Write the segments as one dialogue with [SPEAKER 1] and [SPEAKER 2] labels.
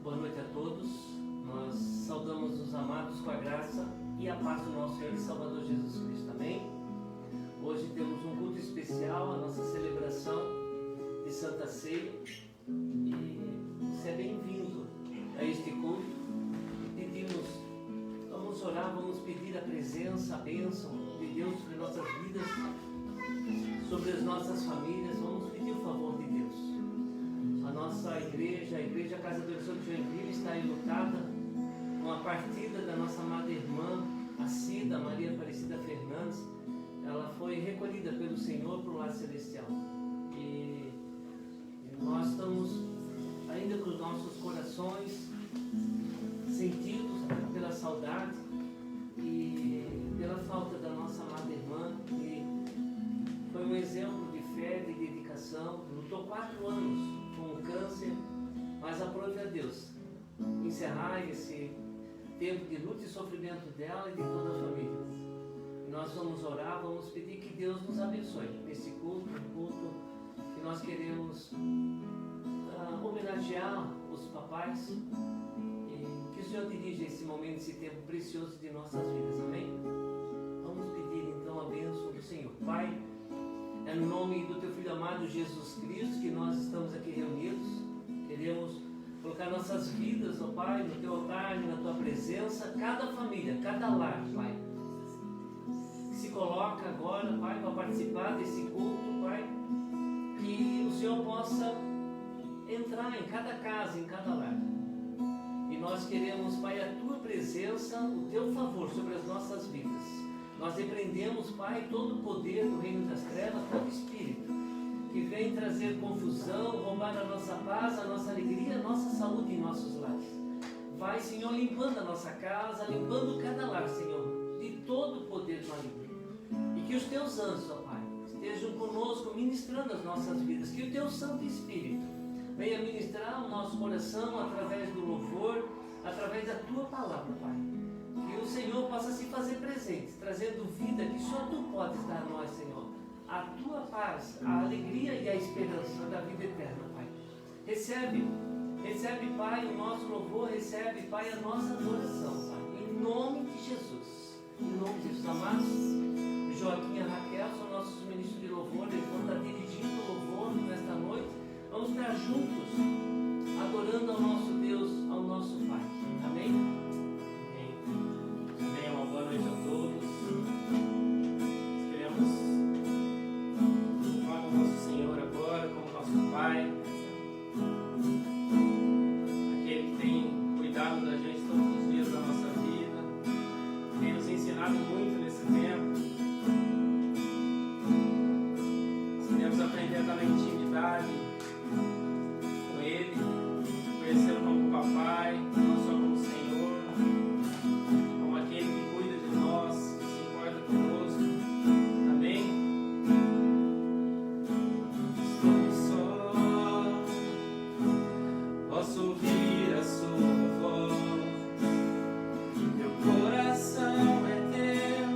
[SPEAKER 1] Boa noite a todos. Nós saudamos os amados com a graça e a paz do nosso Senhor e Salvador Jesus Cristo. Amém? Hoje temos um culto especial, a nossa celebração de Santa Ceia. E você é bem-vindo a este culto. E vamos orar, vamos pedir a presença, a bênção de Deus sobre nossas vidas, sobre as nossas famílias. Vamos pedir o favor de Deus. A nossa igreja, a Igreja Casa do Oração de Joinville, está enlutada com a partida da nossa amada irmã, a Cida Maria Aparecida Fernandes. Ela foi recolhida pelo Senhor para o lar celestial. E nós estamos ainda com os nossos corações sentidos pela saudade e pela falta da nossa amada irmã, que foi um exemplo de fé, de dedicação. Lutou 4 anos com o câncer, mas aprove a Deus encerrar esse tempo de luta e sofrimento dela e de toda a família. E nós vamos orar, vamos pedir que Deus nos abençoe nesse culto, um culto que nós queremos homenagear os papais, e que o Senhor dirija esse momento, esse tempo precioso de nossas vidas. Amém? Vamos pedir então a bênção do Senhor. Pai, é no nome do Teu Filho amado Jesus Cristo que nós estamos aqui reunidos. Queremos colocar nossas vidas, ó Pai, no Teu altar, na Tua presença. Cada família, cada lar, Pai, que se coloca agora, Pai, para participar desse culto, Pai, que o Senhor possa entrar em cada casa, em cada lar. E nós queremos, Pai, a Tua presença, o Teu favor sobre as nossas vidas. Nós repreendemos, Pai, todo o poder do reino das trevas, todo espírito que vem trazer confusão, roubar a nossa paz, a nossa alegria, a nossa saúde em nossos lares. Vai, Senhor, limpando a nossa casa, limpando cada lar, Senhor, de todo o poder maligno. E que os Teus anjos, ó Pai, estejam conosco, ministrando as nossas vidas. Que o Teu Santo Espírito venha ministrar o nosso coração através do louvor, através da Tua palavra, Pai. Que o Senhor possa se fazer presente, trazendo vida que só Tu podes dar a nós, Senhor. A Tua paz, a alegria e a esperança da vida eterna, Pai. Recebe, Pai, o nosso louvor, recebe, Pai, a nossa adoração, Pai. Em nome de Jesus. Em nome de Jesus, amados. Joaquim e a Raquel são nossos ministros de louvor. Eles vão estar dirigindo o louvor nesta noite. Vamos estar juntos, adorando ao nosso Deus, ao nosso Pai. Amém? Boa noite a todos. Queremos louvar o nosso Senhor agora como nosso Pai, aquele que tem cuidado da gente todos os dias da nossa vida, tem nos ensinado muito nesse tempo. Nós queremos aprender a estar na intimidade com Ele, conhecê-lo como Papai, não só como Senhor, como aquele que cuida de nós, que se importa conosco. Amém? Estou só, posso ouvir a sua voz. Meu coração é teu,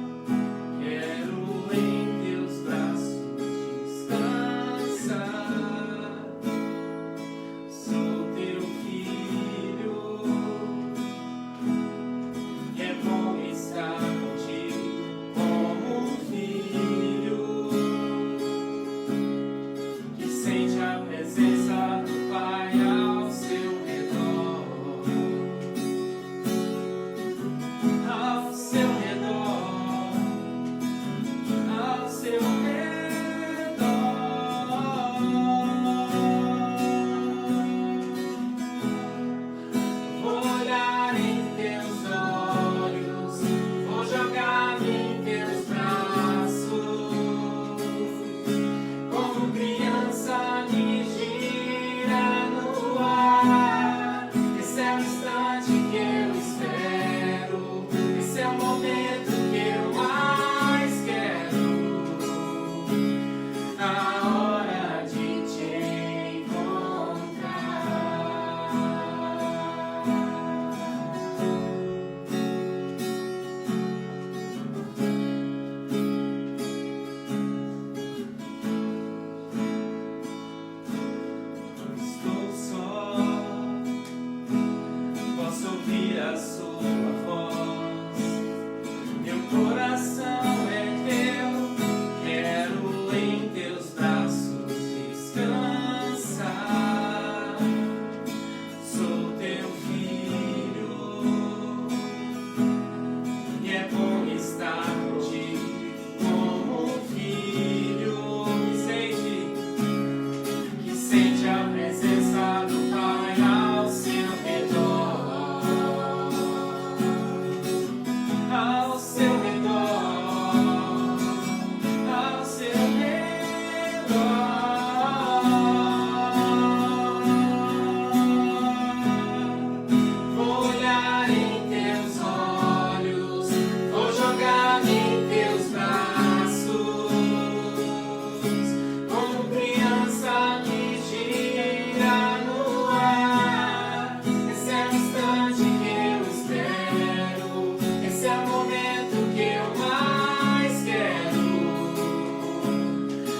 [SPEAKER 2] esse é o momento que eu mais quero.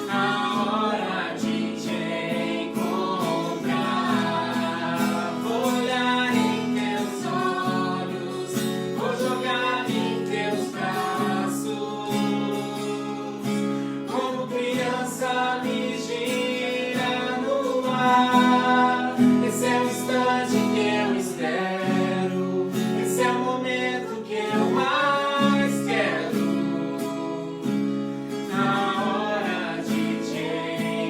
[SPEAKER 2] A hora de te encontrar. Vou olhar em teus olhos, vou jogar em teus braços. Como criança me gira no ar. Esse é o instante que eu espero. Esse é o momento que eu mais quero. A hora de te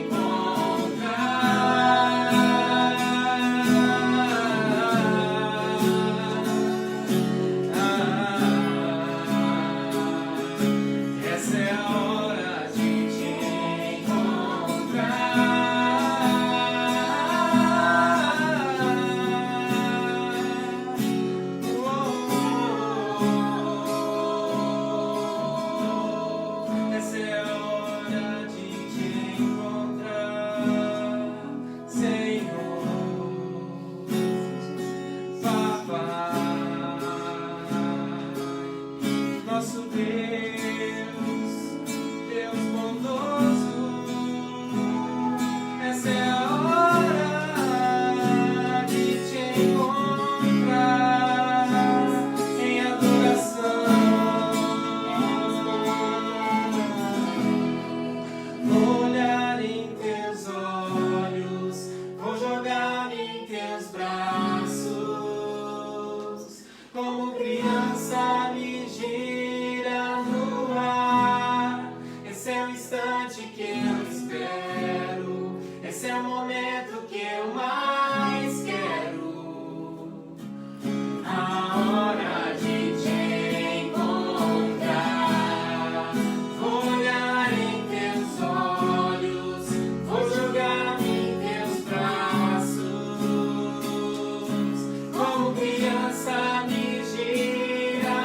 [SPEAKER 2] encontrar. Essa é a hora de te encontrar. Essa é a hora de te encontrar, Senhor, Papai, nosso Deus, Deus bondoso. Essa é a hora de te encontrar em adoração. Vou olhar em teus olhos, vou jogar em teus braços. Como criança me gira no ar. Esse é o instante que eu espero. Esse é o momento que eu mais quero. A hora de te encontrar. Vou olhar em teus olhos, vou jogar em teus braços. Como criança me gira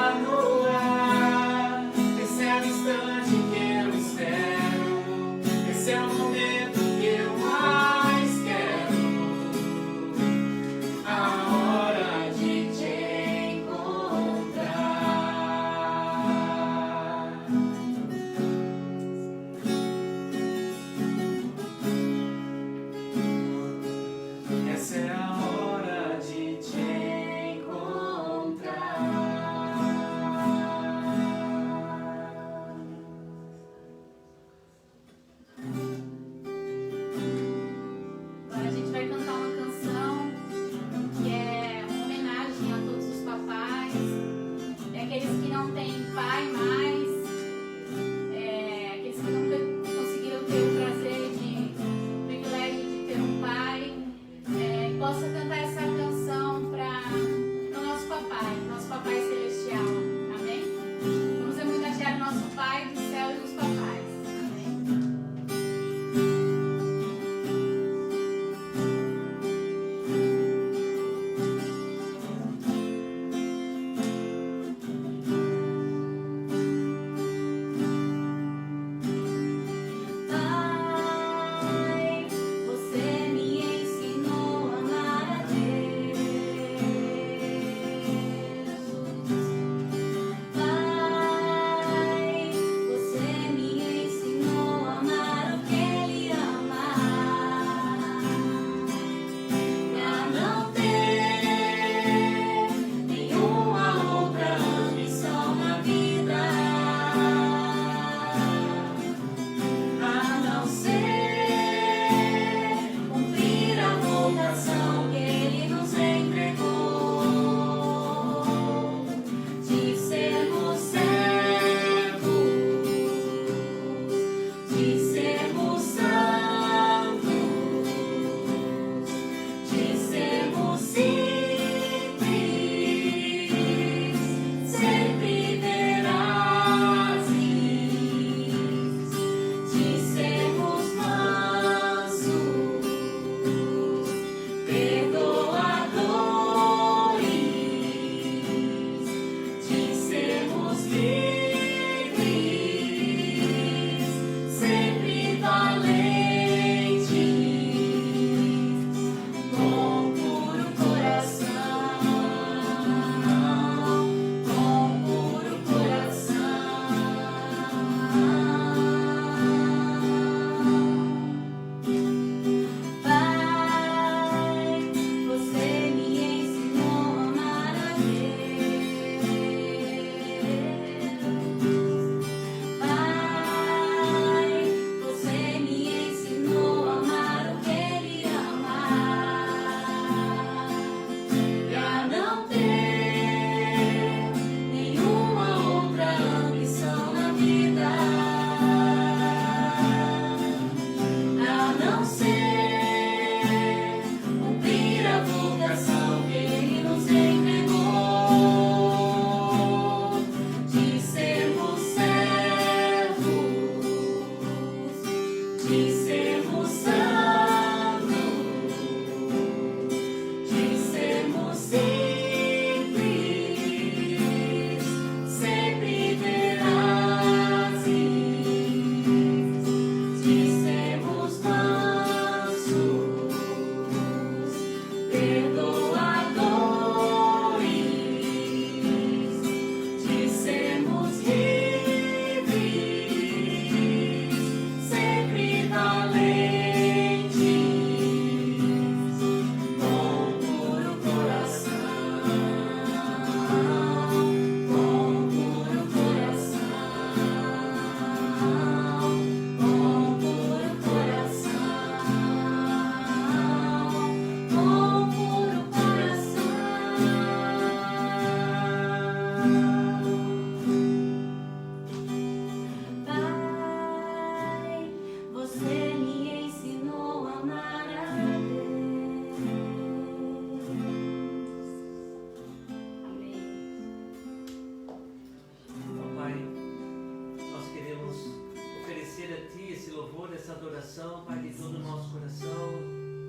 [SPEAKER 1] Pai, de todo o nosso coração,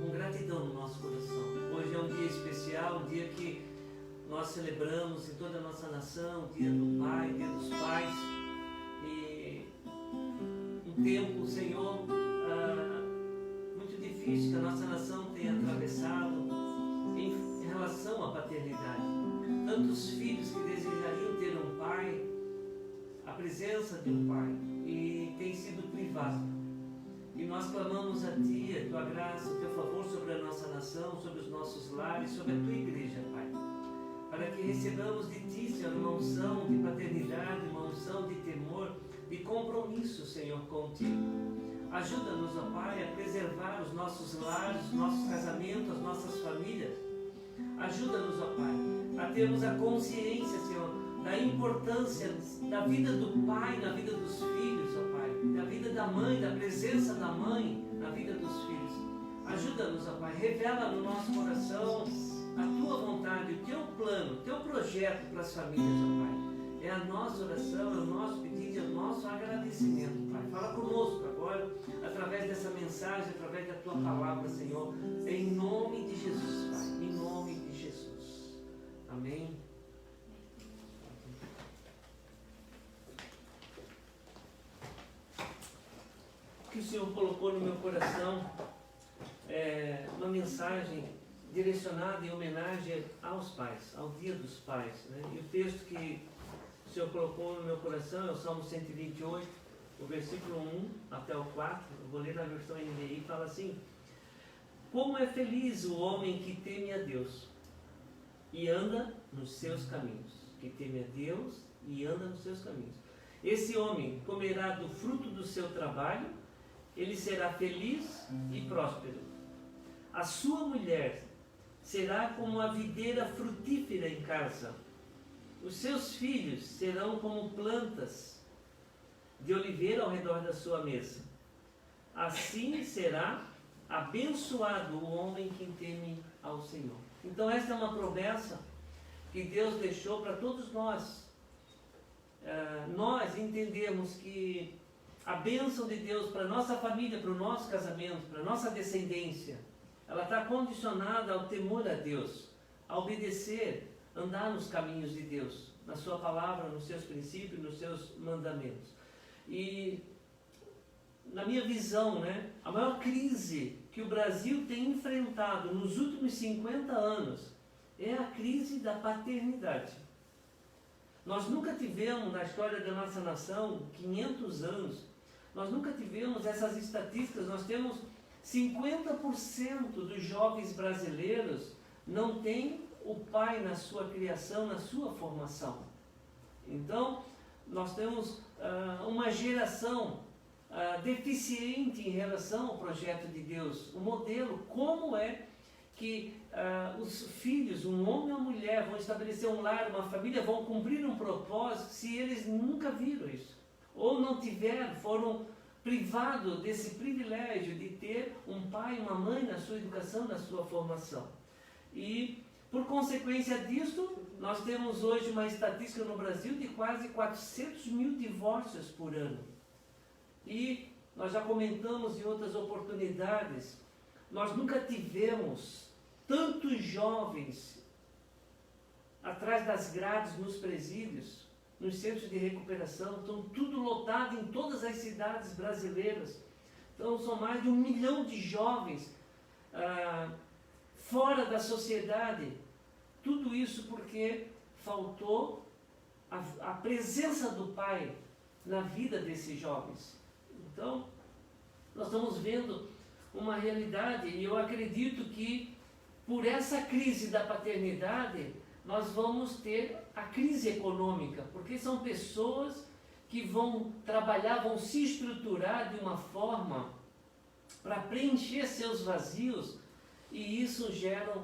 [SPEAKER 1] com gratidão no nosso coração. Hoje é um dia especial, um dia que nós celebramos em toda a nossa nação, o dia do Pai, o dia dos pais, e um tempo, Senhor, muito difícil que a nossa nação tem atravessado em relação à paternidade. Tantos filhos que desejariam ter um pai, a presença de um pai, e tem sido privado. E nós clamamos a Ti, a Tua graça, o Teu favor sobre a nossa nação, sobre os nossos lares, sobre a Tua igreja, Pai. Para que recebamos de Ti, Senhor, uma unção de paternidade, uma unção de temor, de compromisso, Senhor, contigo. Ajuda-nos, ó Pai, a preservar os nossos lares, os nossos casamentos, as nossas famílias. Ajuda-nos, ó Pai, a termos a consciência, Senhor, da importância da vida do Pai na vida dos filhos, ó Pai, da vida da mãe, da presença da mãe na vida dos filhos. Ajuda-nos, ó Pai, revela no nosso coração a Tua vontade, o Teu plano, o Teu projeto para as famílias, ó Pai. É a nossa oração, é o nosso pedido, é o nosso agradecimento, Pai. Fala conosco agora, através dessa mensagem, através da Tua palavra, Senhor, em nome de Jesus, Pai, em nome de Jesus. Amém. Que o Senhor colocou no meu coração uma mensagem direcionada em homenagem aos pais, ao Dia dos Pais, né? E o texto que o Senhor colocou no meu coração é o Salmo 128, o versículo 1 até o 4, eu vou ler na versão NVI, fala assim: como é feliz o homem que teme a Deus e anda nos seus caminhos, que teme a Deus e anda nos seus caminhos. Esse homem comerá do fruto do seu trabalho, ele será feliz e próspero. A sua mulher será como a videira frutífera em casa. Os seus filhos serão como plantas de oliveira ao redor da sua mesa. Assim será abençoado o homem que teme ao Senhor. Então esta é uma promessa que Deus deixou para todos nós. Nós entendemos que a bênção de Deus para a nossa família, para o nosso casamento, para a nossa descendência, ela está condicionada ao temor a Deus, a obedecer, andar nos caminhos de Deus, na sua palavra, nos seus princípios, nos seus mandamentos. E na minha visão, a maior crise que o Brasil tem enfrentado nos últimos 50 anos é a crise da paternidade. Nós nunca tivemos na história da nossa nação, 500 anos, nós nunca tivemos essas estatísticas. Nós temos 50% dos jovens brasileiros não tem o pai na sua criação, na sua formação. Então, nós temos uma geração deficiente em relação ao projeto de Deus, o modelo, como é que os filhos, um homem ou uma mulher, vão estabelecer um lar, uma família, vão cumprir um propósito se eles nunca viram isso, ou não tiveram, foram privados desse privilégio de ter um pai e uma mãe na sua educação, na sua formação. E, por consequência disso, nós temos hoje uma estatística no Brasil de quase 400 mil divórcios por ano. E nós já comentamos em outras oportunidades, nós nunca tivemos tantos jovens atrás das grades nos presídios, nos centros de recuperação. Estão tudo lotado em todas as cidades brasileiras. Então são mais de 1 milhão de jovens fora da sociedade. Tudo isso porque faltou a presença do pai na vida desses jovens. Então, nós estamos vendo uma realidade, e eu acredito que por essa crise da paternidade, nós vamos ter a crise econômica, porque são pessoas que vão trabalhar, vão se estruturar de uma forma para preencher seus vazios, e isso gera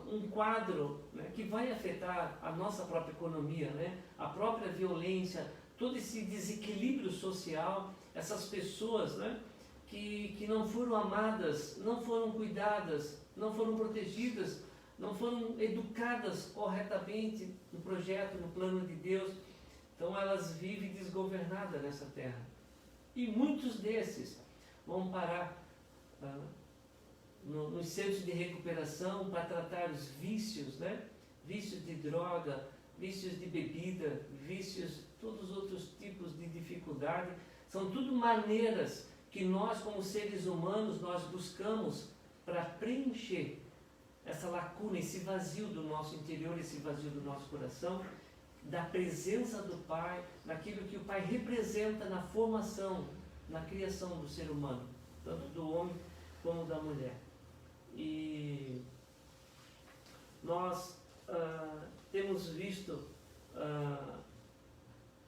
[SPEAKER 1] um quadro, né, que vai afetar a nossa própria economia, né, a própria violência, todo esse desequilíbrio social, essas pessoas, né, que não foram amadas, não foram cuidadas, não foram protegidas, não foram educadas corretamente no projeto, no plano de Deus. Então elas vivem desgovernadas nessa terra. E muitos desses vão parar nos centros de recuperação para tratar os vícios, né? Vícios de droga, vícios de bebida, vícios, todos os outros tipos de dificuldade. São tudo maneiras que nós, como seres humanos, nós buscamos para preencher essa lacuna, esse vazio do nosso interior, esse vazio do nosso coração, da presença do Pai, naquilo que o Pai representa na formação, na criação do ser humano, tanto do homem como da mulher. E nós temos visto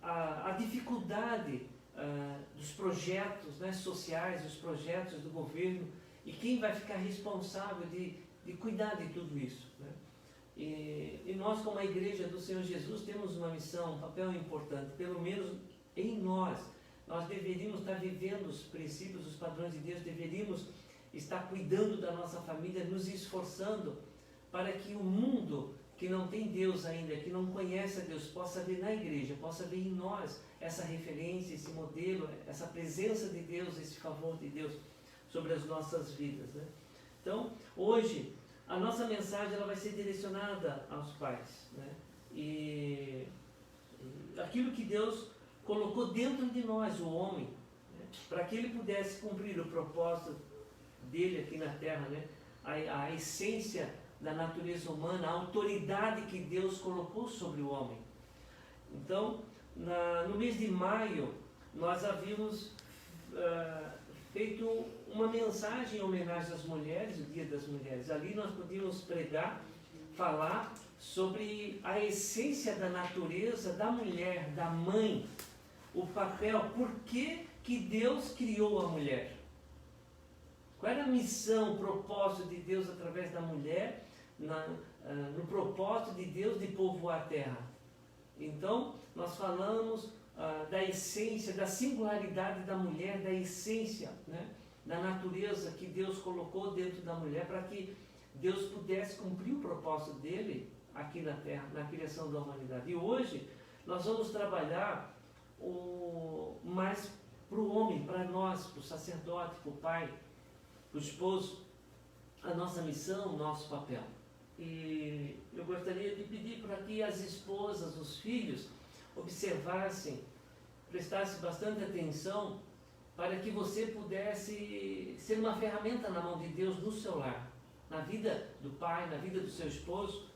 [SPEAKER 1] a dificuldade dos projetos, né, sociais, dos projetos do governo, e quem vai ficar responsável de cuidar de tudo isso, né? E nós, como a Igreja do Senhor Jesus, temos uma missão, um papel importante, pelo menos em nós deveríamos estar vivendo os princípios, os padrões de Deus, deveríamos estar cuidando da nossa família, nos esforçando para que o mundo que não tem Deus ainda, que não conhece a Deus, possa ver na igreja, possa ver em nós essa referência, esse modelo, essa presença de Deus, esse favor de Deus sobre as nossas vidas, né? Então, hoje, a nossa mensagem ela vai ser direcionada aos pais, né? E aquilo que Deus colocou dentro de nós, o homem, né? Para que ele pudesse cumprir o propósito dele aqui na Terra, né? A essência da natureza humana, a autoridade que Deus colocou sobre o homem. Então, no mês de maio, nós havíamos feito uma mensagem em homenagem às mulheres, o Dia das Mulheres. Ali nós podíamos pregar, falar sobre a essência da natureza da mulher, da mãe, o papel, por que Deus criou a mulher. Qual era a missão, o propósito de Deus através da mulher, no propósito de Deus de povoar a terra. Então, nós falamos da essência, da singularidade da mulher, da essência, né, da natureza que Deus colocou dentro da mulher para que Deus pudesse cumprir o propósito dele aqui na terra, na criação da humanidade. E hoje nós vamos trabalhar mais para o homem, para nós, para o sacerdote, para o pai, para o esposo, a nossa missão, o nosso papel. E eu gostaria de pedir para que as esposas, os filhos, observassem, prestassem bastante atenção, para que você pudesse ser uma ferramenta na mão de Deus no seu lar, na vida do pai, na vida do seu esposo,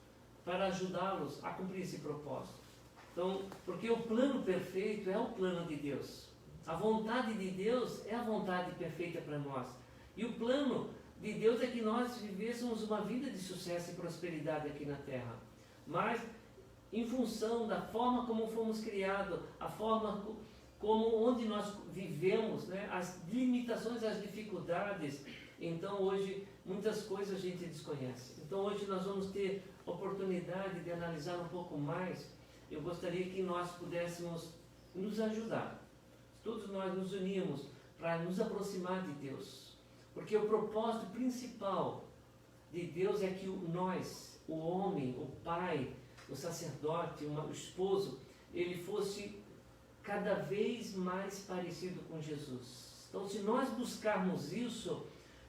[SPEAKER 1] para ajudá-los a cumprir esse propósito. Então, porque o plano perfeito é o plano de Deus. A vontade de Deus é a vontade perfeita para nós. E o plano de Deus é que nós vivêssemos uma vida de sucesso e prosperidade aqui na Terra. Mas, em função da forma como fomos criados, a forma onde nós vivemos, né, as limitações, as dificuldades, então hoje muitas coisas a gente desconhece. Então hoje nós vamos ter oportunidade de analisar um pouco mais. Eu gostaria que nós pudéssemos nos ajudar. Todos nós nos unimos para nos aproximar de Deus. Porque o propósito principal de Deus é que nós, o homem, o pai, o sacerdote, o esposo, ele fosse cada vez mais parecido com Jesus. Então, se nós buscarmos isso,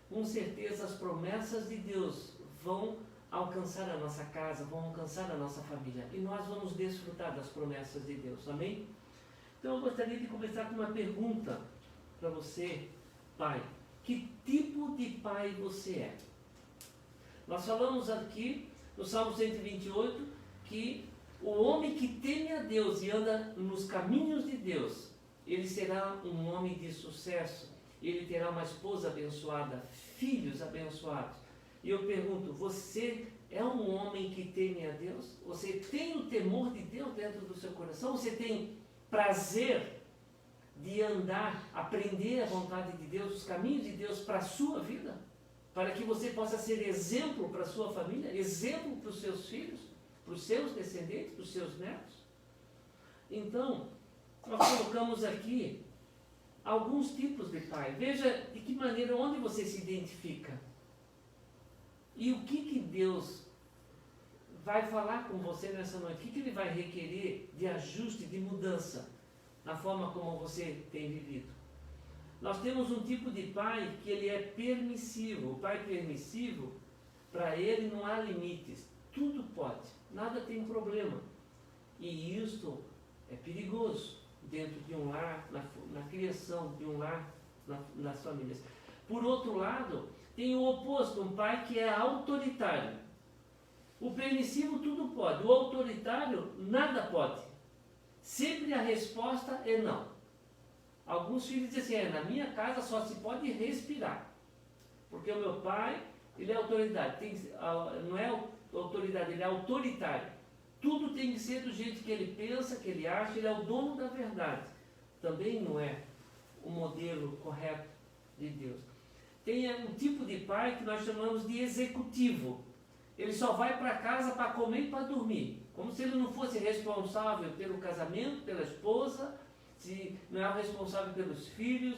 [SPEAKER 1] com certeza as promessas de Deus vão alcançar a nossa casa, vão alcançar a nossa família. E nós vamos desfrutar das promessas de Deus. Amém? Então, eu gostaria de começar com uma pergunta para você, pai. Que tipo de pai você é? Nós falamos aqui no Salmo 128 que o homem que teme a Deus e anda nos caminhos de Deus, ele será um homem de sucesso, ele terá uma esposa abençoada, filhos abençoados. E eu pergunto, você é um homem que teme a Deus? Você tem o temor de Deus dentro do seu coração? Você tem prazer de andar, aprender a vontade de Deus, os caminhos de Deus para a sua vida? para que você possa ser exemplo para a sua família, exemplo para os seus filhos, para os seus descendentes, para os seus netos. Então, nós colocamos aqui alguns tipos de pai. Veja de que maneira, onde você se identifica. E o que Deus vai falar com você nessa noite? O que Ele vai requerer de ajuste, de mudança na forma como você tem vivido? Nós temos um tipo de pai que ele é permissivo. O pai permissivo, para ele não há limites. Tudo pode, nada tem problema. E isto é perigoso dentro de um lar, na criação de um lar, nas famílias. Por outro lado, tem o oposto, um pai que é autoritário. O permissivo tudo pode, o autoritário nada pode. Sempre a resposta é não. Alguns filhos dizem assim, na minha casa só se pode respirar. Porque o meu pai, ele é autoridade. Não é autoridade, ele é autoritário. Tudo tem que ser do jeito que ele pensa, que ele acha, ele é o dono da verdade. Também não é o modelo correto de Deus. Tem um tipo de pai que nós chamamos de executivo. Ele só vai para casa para comer e para dormir. Como se ele não fosse responsável pelo casamento, pela esposa, se não é responsável pelos filhos,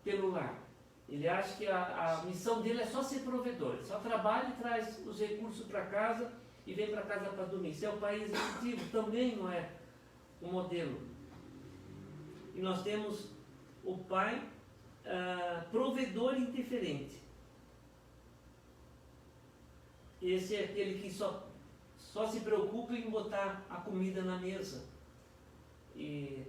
[SPEAKER 1] pelo lar. Ele acha que a missão dele é só ser provedor. Ele só trabalha e traz os recursos para casa e vem para casa para dormir. Se é o pai executivo, também não é o modelo. E nós temos o pai provedor indiferente. Esse é aquele que só se preocupa em botar a comida na mesa. E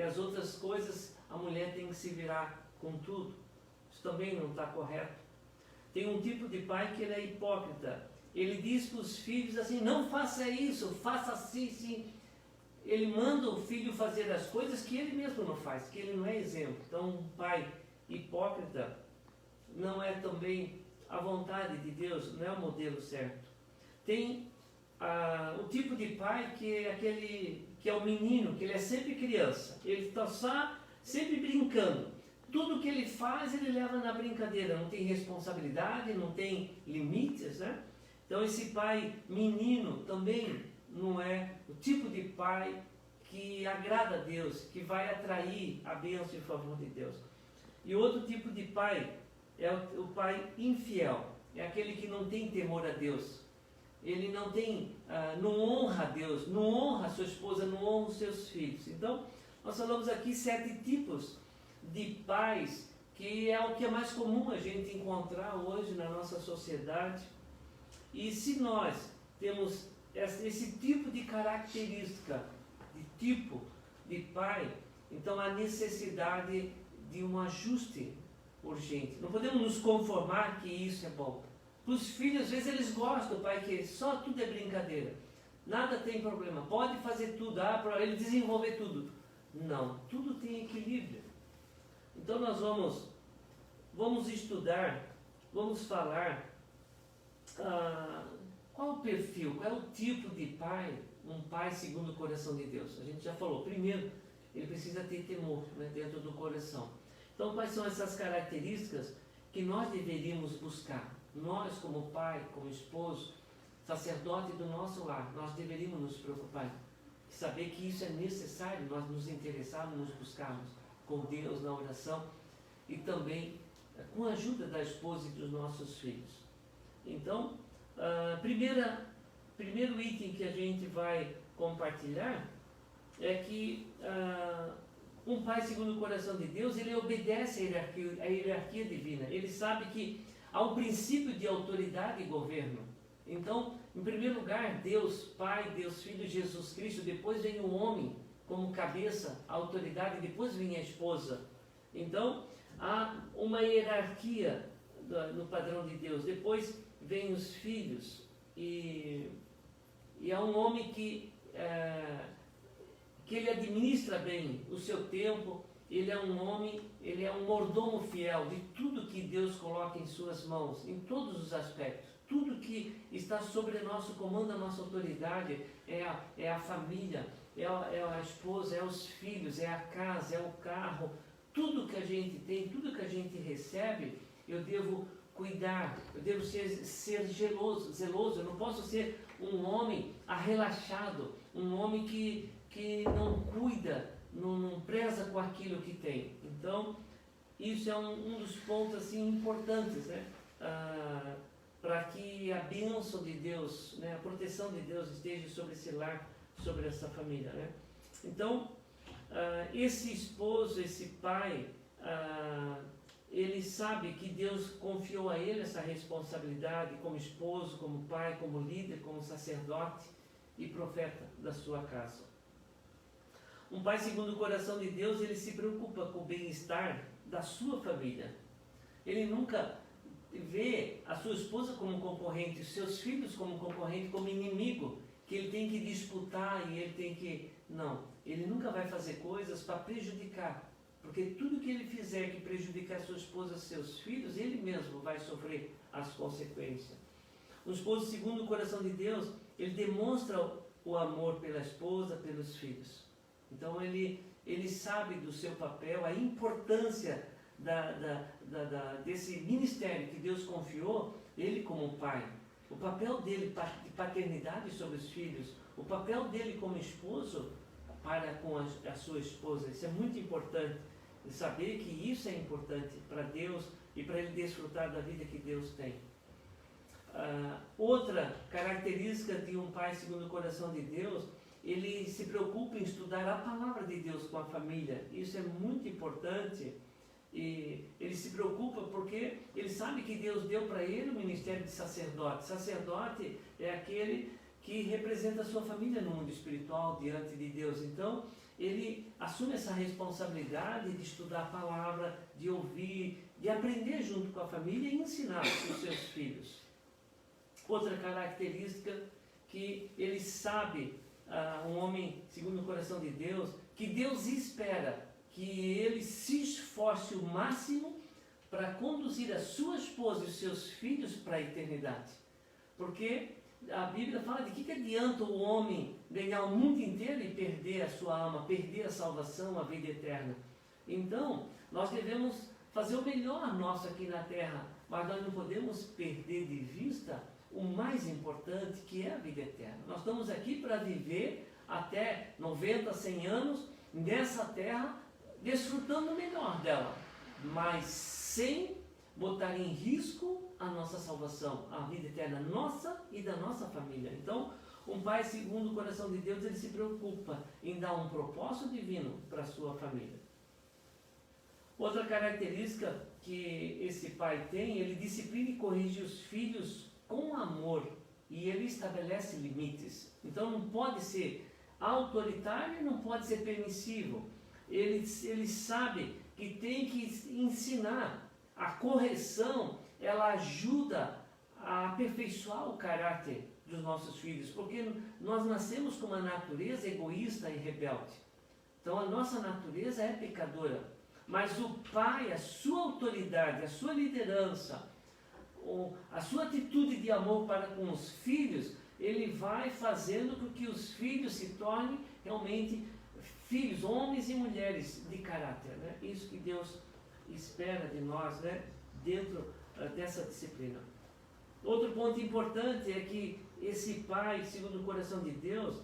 [SPEAKER 1] as outras coisas, a mulher tem que se virar com tudo. Isso também não está correto. Tem um tipo de pai que ele é hipócrita. Ele diz para os filhos assim, não faça isso, faça assim, sim. Ele manda o filho fazer as coisas que ele mesmo não faz, que ele não é exemplo. Então, um pai hipócrita não é também a vontade de Deus, não é o modelo certo. Tem o tipo de pai que é aquele que é o menino, que ele é sempre criança. Ele está só sempre brincando. Tudo que ele faz, ele leva na brincadeira. Não tem responsabilidade, não tem limites, né? Então esse pai menino também não é o tipo de pai que agrada a Deus, que vai atrair a bênção em favor de Deus. E outro tipo de pai é o pai infiel. É aquele que não tem temor a Deus. Ele não tem, não honra a Deus, não honra a sua esposa, não honra os seus filhos. Então, nós falamos aqui 7 tipos de pais, que é o que é mais comum a gente encontrar hoje na nossa sociedade. E se nós temos esse tipo de característica, de tipo de pai, então há necessidade de um ajuste urgente. Não podemos nos conformar que isso é bom. Os filhos, às vezes, eles gostam do pai que só tudo é brincadeira. Nada tem problema. Pode fazer tudo, para ele desenvolver tudo. Não, tudo tem equilíbrio. Então nós vamos estudar, vamos falar qual o perfil, qual é o tipo de pai, um pai segundo o coração de Deus. A gente já falou, primeiro, ele precisa ter temor, né, dentro do coração. Então quais são essas características que nós deveríamos buscar? Nós, como pai, como esposo, sacerdote do nosso lar, nós deveríamos nos preocupar, saber que isso é necessário, nós nos interessarmos, nos buscarmos com Deus na oração e também com a ajuda da esposa e dos nossos filhos. Então, primeiro item que a gente vai compartilhar é que um pai segundo o coração de Deus, ele obedece à hierarquia divina. Ele sabe que há um princípio de autoridade e governo. Então, em primeiro lugar, Deus Pai, Deus Filho, Jesus Cristo, depois vem o homem como cabeça, a autoridade, depois vem a esposa. Então, há uma hierarquia no padrão de Deus. Depois vem os filhos e há um homem que ele administra bem o seu tempo. Ele é um homem, ele é um mordomo fiel de tudo que Deus coloca em suas mãos, em todos os aspectos. Tudo que está sobre nosso comando, a nossa autoridade, é a família, é a esposa, é os filhos, é a casa, é o carro. Tudo que a gente tem, tudo que a gente recebe, eu devo cuidar, eu devo ser zeloso, eu não posso ser um homem arrelaxado, um homem que não cuida, não preza com aquilo que tem. Então, isso é um dos pontos assim, importantes, né? Para que a bênção de Deus, né? A proteção de Deus esteja sobre esse lar, sobre essa família, né? Então, esse esposo, esse pai, ele sabe que Deus confiou a ele essa responsabilidade como esposo, como pai, como líder, como sacerdote e profeta da sua casa. Um pai segundo o coração de Deus, ele se preocupa com o bem-estar da sua família. Ele nunca vê a sua esposa como concorrente, os seus filhos como concorrente, como inimigo, que ele tem que disputar e ele tem que... Não, ele nunca vai fazer coisas para prejudicar, porque tudo que ele fizer que prejudicar sua esposa, seus filhos, ele mesmo vai sofrer as consequências. Um esposo segundo o coração de Deus, ele demonstra o amor pela esposa, pelos filhos. Então ele sabe do seu papel, a importância desse ministério que Deus confiou, ele como pai. O papel dele de paternidade sobre os filhos, o papel dele como esposo para com a sua esposa. Isso é muito importante, saber que isso é importante para Deus e para ele desfrutar da vida que Deus tem. Outra característica de um pai segundo o coração de Deus, ele se preocupa em estudar a palavra de Deus com a família. Isso é muito importante. E ele se preocupa porque ele sabe que Deus deu para ele o ministério de sacerdote. Sacerdote é aquele que representa a sua família no mundo espiritual diante de Deus. Então, ele assume essa responsabilidade de estudar a palavra, de ouvir, de aprender junto com a família e ensinar os seus filhos. Outra característica que ele sabe, um homem segundo o coração de Deus, que Deus espera que ele se esforce o máximo para conduzir a sua esposa e os seus filhos para a eternidade. Porque a Bíblia fala de que adianta o homem ganhar o mundo inteiro e perder a sua alma, perder a salvação, a vida eterna. Então, nós devemos fazer o melhor nosso aqui na terra, mas nós não podemos perder de vista o mais importante, que é a vida eterna. Nós estamos aqui para viver até 90, 100 anos nessa terra, desfrutando o melhor dela, mas sem botar em risco a nossa salvação, a vida eterna nossa e da nossa família. Então, um pai segundo o coração de Deus, ele se preocupa em dar um propósito divino para a sua família. Outra característica que esse pai tem, ele disciplina e corrige os filhos com amor e ele estabelece limites. Então, não pode ser autoritário e não pode ser permissivo. Ele sabe que tem que ensinar. A correção, ela ajuda a aperfeiçoar o caráter dos nossos filhos, porque nós nascemos com uma natureza egoísta e rebelde. Então a nossa natureza é pecadora, mas o pai, a sua autoridade, a sua liderança, a sua atitude de amor para com os filhos, ele vai fazendo com que os filhos se tornem realmente filhos, homens e mulheres de caráter, né? Isso que Deus espera de nós, né? Dentro dessa disciplina. Outro ponto importante é que esse pai, segundo o coração de Deus,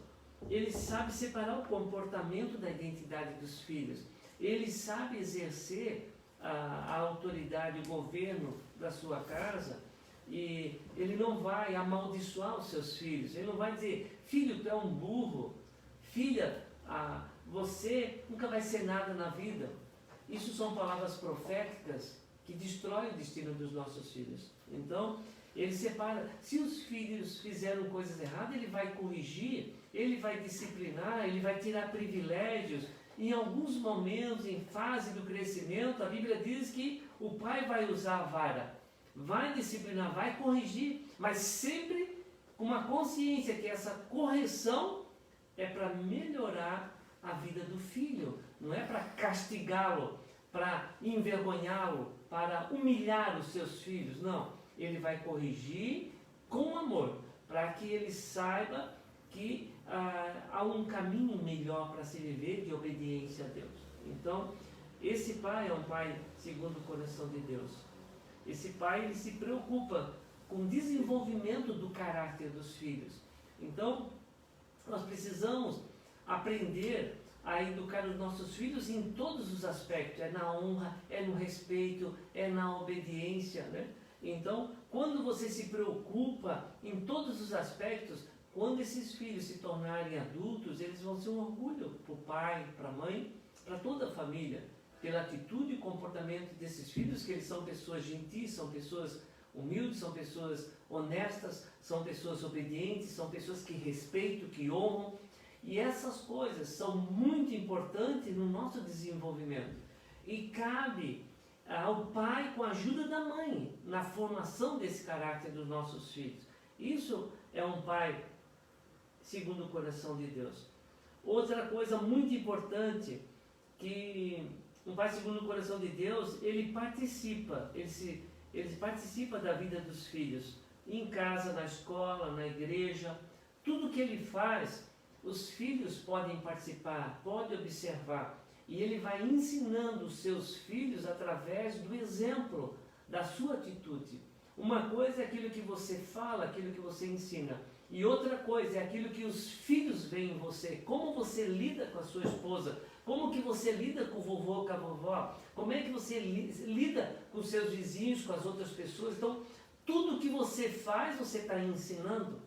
[SPEAKER 1] ele sabe separar o comportamento da identidade dos filhos. Ele sabe exercer a autoridade, o governo da sua casa, e ele não vai amaldiçoar os seus filhos. Ele não vai dizer, filho, tu é um burro, filha, você nunca vai ser nada na vida. Isso são palavras proféticas que destroem o destino dos nossos filhos. Então, ele separa. Se os filhos fizeram coisas erradas, ele vai corrigir, ele vai disciplinar, ele vai tirar privilégios. Em alguns momentos, em fase do crescimento, a Bíblia diz que o pai vai usar a vara, vai disciplinar, vai corrigir, mas sempre com uma consciência que essa correção é para melhorar a vida do filho, não é para castigá-lo, para envergonhá-lo, para humilhar os seus filhos, não. Ele vai corrigir com amor, para que ele saiba que há um caminho melhor para se viver de obediência a Deus. Então, esse pai é um pai segundo o coração de Deus. esse pai ele se preocupa com o desenvolvimento do caráter dos filhos. Então, nós precisamos aprender a educar os nossos filhos em todos os aspectos, é na honra, é no respeito, é na obediência, né? Então, quando você se preocupa em todos os aspectos, quando esses filhos se tornarem adultos, eles vão ser um orgulho para o pai, para a mãe, para toda a família, pela atitude e comportamento desses filhos, que eles são pessoas gentis, são pessoas humildes, são pessoas honestas, são pessoas obedientes, são pessoas que respeitam, que honram. E essas coisas são muito importantes no nosso desenvolvimento. E cabe ao pai, com a ajuda da mãe, na formação desse caráter dos nossos filhos. Isso é um pai segundo o coração de Deus. Outra coisa muito importante, que um pai segundo o coração de Deus, ele participa da vida dos filhos, em casa, na escola, na igreja. Tudo que ele faz, os filhos podem participar, podem observar. E ele vai ensinando os seus filhos através do exemplo, da sua atitude. Uma coisa é aquilo que você fala, aquilo que você ensina. E outra coisa é aquilo que os filhos veem em você. Como você lida com a sua esposa. Como que você lida com o vovô, com a vovó. Como é que você lida com os seus vizinhos, com as outras pessoas. Então, tudo que você faz, você está ensinando.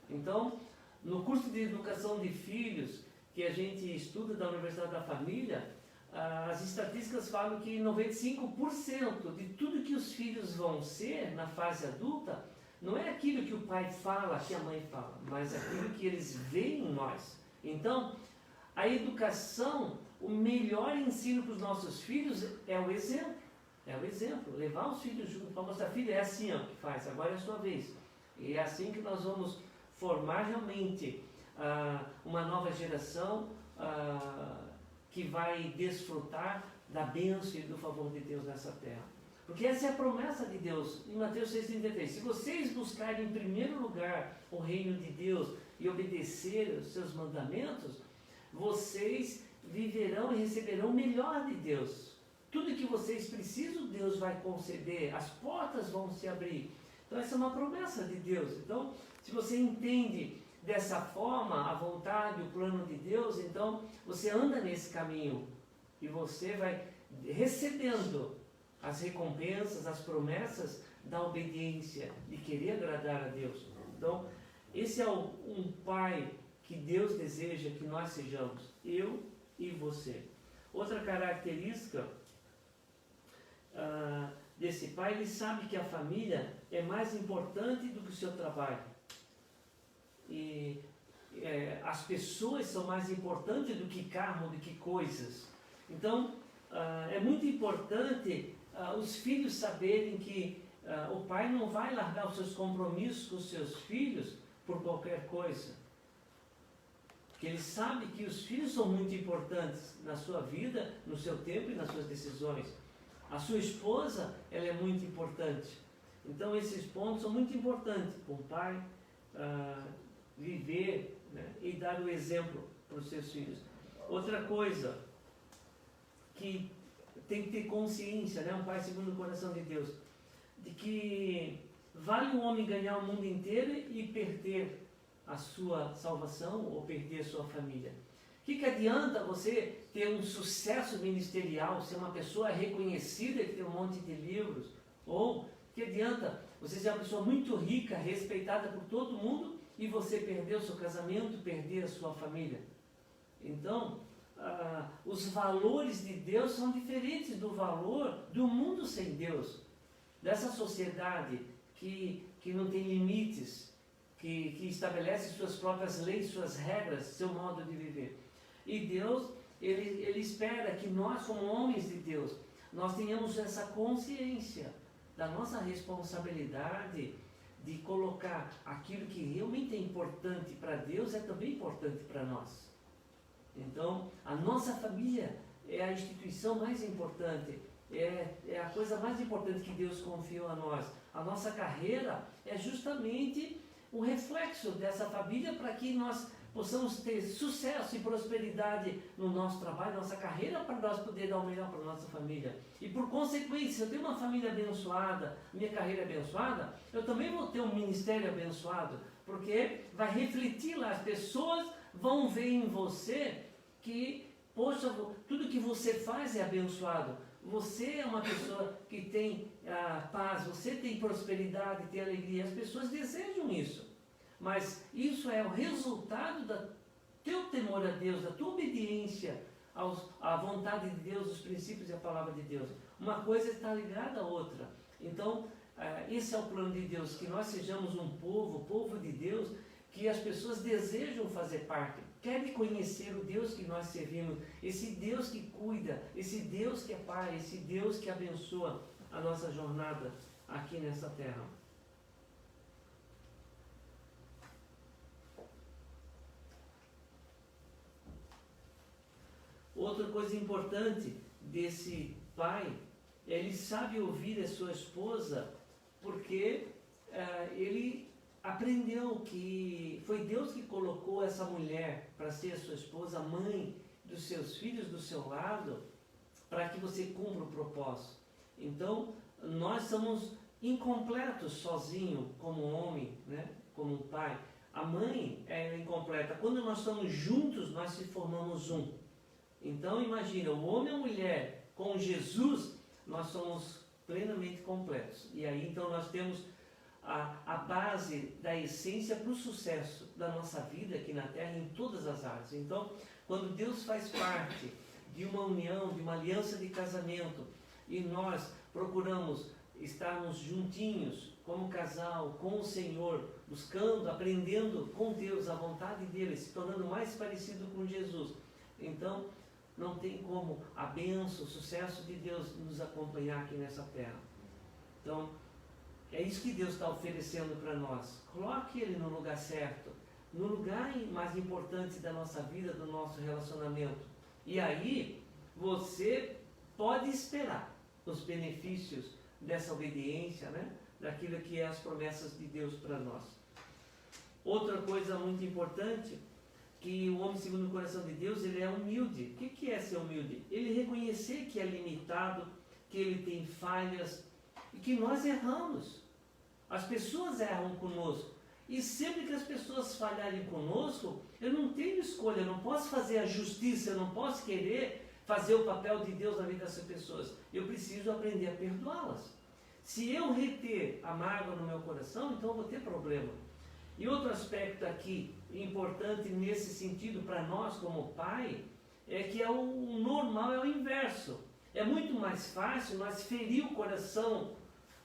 [SPEAKER 1] Então, no curso de educação de filhos, que a gente estuda da Universidade da Família, as estatísticas falam que 95% de tudo que os filhos vão ser na fase adulta, não é aquilo que o pai fala, que a mãe fala, mas aquilo que eles veem em nós. Então, a educação, o melhor ensino para os nossos filhos é o exemplo. É o exemplo. Levar os filhos junto para mostrar, filho, é assim ó, que faz, agora é a sua vez. E é assim que nós vamos formar realmente uma nova geração que vai desfrutar da bênção e do favor de Deus nessa terra. Porque essa é a promessa de Deus em Mateus 6,33. Se vocês buscarem em primeiro lugar o reino de Deus e obedecer os seus mandamentos, vocês viverão e receberão o melhor de Deus. Tudo que vocês precisam, Deus vai conceder, as portas vão se abrir. Então essa é uma promessa de Deus. Então, se você entende dessa forma a vontade, o plano de Deus, então você anda nesse caminho e você vai recebendo as recompensas, as promessas da obediência, de querer agradar a Deus. Então, esse é um pai que Deus deseja que nós sejamos, eu e você. Outra característica desse pai, ele sabe que a família é mais importante do que o seu trabalho. E as pessoas são mais importantes do que carro, do que coisas. Então, é muito importante os filhos saberem que o pai não vai largar os seus compromissos com os seus filhos por qualquer coisa. Que ele sabe que os filhos são muito importantes na sua vida, no seu tempo e nas suas decisões. A sua esposa, ela é muito importante. Então, esses pontos são muito importantes para o pai viver, né, e dar o exemplo para os seus filhos. Outra coisa que tem que ter consciência, né, um pai segundo o coração de Deus, de que vale um homem ganhar o mundo inteiro e perder a sua salvação ou perder a sua família. O que adianta você ter um sucesso ministerial, ser uma pessoa reconhecida que tem um monte de livros? Ou que adianta você ser uma pessoa muito rica, respeitada por todo mundo e você perder o seu casamento, perder a sua família? Então, os valores de Deus são diferentes do valor do mundo sem Deus, dessa sociedade que não tem limites, que estabelece suas próprias leis, suas regras, seu modo de viver. E Deus, Ele espera que nós, como homens de Deus, nós tenhamos essa consciência da nossa responsabilidade de colocar aquilo que realmente é importante para Deus, é também importante para nós. Então, a nossa família é a instituição mais importante, é a coisa mais importante que Deus confiou a nós. A nossa carreira é justamente um reflexo dessa família para que nós possamos ter sucesso e prosperidade no nosso trabalho, nossa carreira, para nós poder dar o melhor para a nossa família. E por consequência, se eu tenho uma família abençoada, minha carreira abençoada, eu também vou ter um ministério abençoado, porque vai refletir lá, as pessoas vão ver em você que, poxa, tudo que você faz é abençoado. Você é uma pessoa que tem paz, você tem prosperidade, tem alegria, as pessoas desejam isso. Mas isso é o resultado do teu temor a Deus, da tua obediência à vontade de Deus, os princípios e a palavra de Deus. Uma coisa está ligada à outra. Então, esse é o plano de Deus, que nós sejamos um povo de Deus, que as pessoas desejam fazer parte, querem conhecer o Deus que nós servimos, esse Deus que cuida, esse Deus que é Pai, esse Deus que abençoa a nossa jornada aqui nessa terra. Outra coisa importante desse pai, ele sabe ouvir a sua esposa, porque ele aprendeu que foi Deus que colocou essa mulher para ser a sua esposa, mãe dos seus filhos do seu lado, para que você cumpra o propósito. Então, nós somos incompletos sozinho como homem, né? Como pai. A mãe é incompleta. Quando nós estamos juntos, nós se formamos um. Então imagina, o homem e a mulher com Jesus, nós somos plenamente completos. E aí então nós temos a base da essência para o sucesso da nossa vida aqui na Terra em todas as áreas. Então, quando Deus faz parte de uma união, de uma aliança de casamento, e nós procuramos estarmos juntinhos como casal, com o Senhor, buscando, aprendendo com Deus a vontade dele, se tornando mais parecido com Jesus, então não tem como a bênção, o sucesso de Deus nos acompanhar aqui nessa terra. Então, é isso que Deus está oferecendo para nós. Coloque Ele no lugar certo, no lugar mais importante da nossa vida, do nosso relacionamento. E aí, você pode esperar os benefícios dessa obediência, né? Daquilo que é as promessas de Deus para nós. Outra coisa muito importante, que o homem segundo o coração de Deus, ele é humilde. O que é ser humilde? Ele reconhecer que é limitado, que ele tem falhas e que nós erramos. As pessoas erram conosco. E sempre que as pessoas falharem conosco, eu não tenho escolha, eu não posso fazer a justiça, eu não posso querer fazer o papel de Deus na vida dessas pessoas. Eu preciso aprender a perdoá-las. Se eu reter a mágoa no meu coração, então eu vou ter problema. E outro aspecto aqui importante nesse sentido para nós como pai, é que o normal é o inverso. É muito mais fácil nós ferir o coração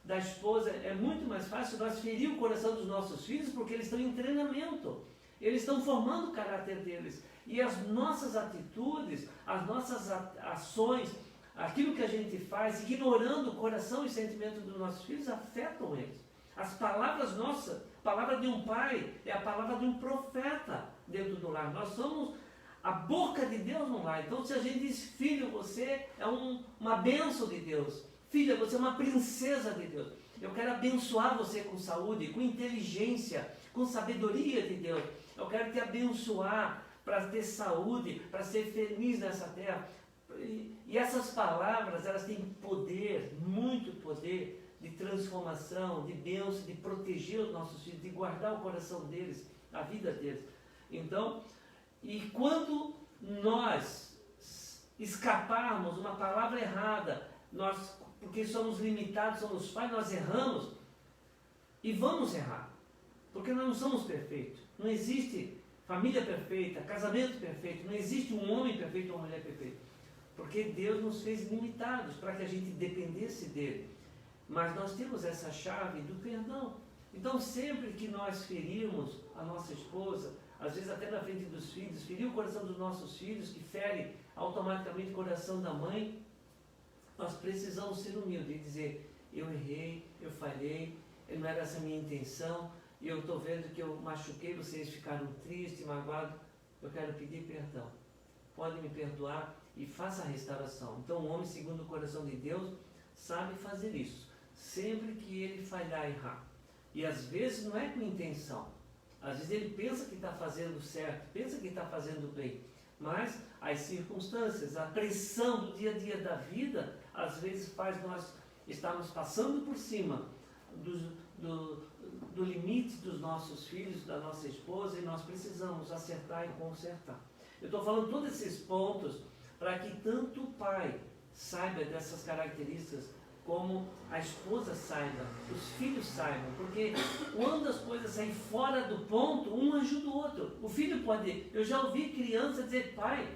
[SPEAKER 1] da esposa, é muito mais fácil nós ferir o coração dos nossos filhos, porque eles estão em treinamento, eles estão formando o caráter deles. E as nossas atitudes, as nossas ações, aquilo que a gente faz, ignorando o coração e sentimento dos nossos filhos, afetam eles. As palavras nossas, a palavra de um pai é a palavra de um profeta dentro do lar. Nós somos a boca de Deus no lar. Então, se a gente diz, filho, você é uma bênção de Deus. Filha, você é uma princesa de Deus. Eu quero abençoar você com saúde, com inteligência, com sabedoria de Deus. Eu quero te abençoar para ter saúde, para ser feliz nessa terra. E essas palavras, elas têm poder, muito poder, de transformação, de bênção, de proteger os nossos filhos, de guardar o coração deles, a vida deles. Então, e quando nós escaparmos uma palavra errada, porque somos limitados, somos pais, nós erramos, e vamos errar, porque nós não somos perfeitos. Não existe família perfeita, casamento perfeito, não existe um homem perfeito ou uma mulher perfeita, porque Deus nos fez limitados para que a gente dependesse dele. Mas nós temos essa chave do perdão. Então, sempre que nós ferirmos a nossa esposa, às vezes até na frente dos filhos, ferir o coração dos nossos filhos, que fere automaticamente o coração da mãe, nós precisamos ser humildes e dizer, eu errei, eu falhei, não era essa a minha intenção, e eu estou vendo que eu machuquei, vocês ficaram tristes, magoados, eu quero pedir perdão. Podem me perdoar e faça a restauração. Então, o homem segundo o coração de Deus sabe fazer isso. Sempre que ele falhar e errar. E às vezes não é com intenção. Às vezes ele pensa que está fazendo certo, pensa que está fazendo bem, mas as circunstâncias, a pressão do dia a dia da vida, às vezes faz nós estarmos passando por cima do limite dos nossos filhos, da nossa esposa, e nós precisamos acertar e consertar. Eu estou falando todos esses pontos para que tanto o pai saiba dessas características, como a esposa saiba, os filhos saibam, porque quando as coisas saem fora do ponto, um ajuda o outro. O filho pode... Eu já ouvi criança dizer, pai,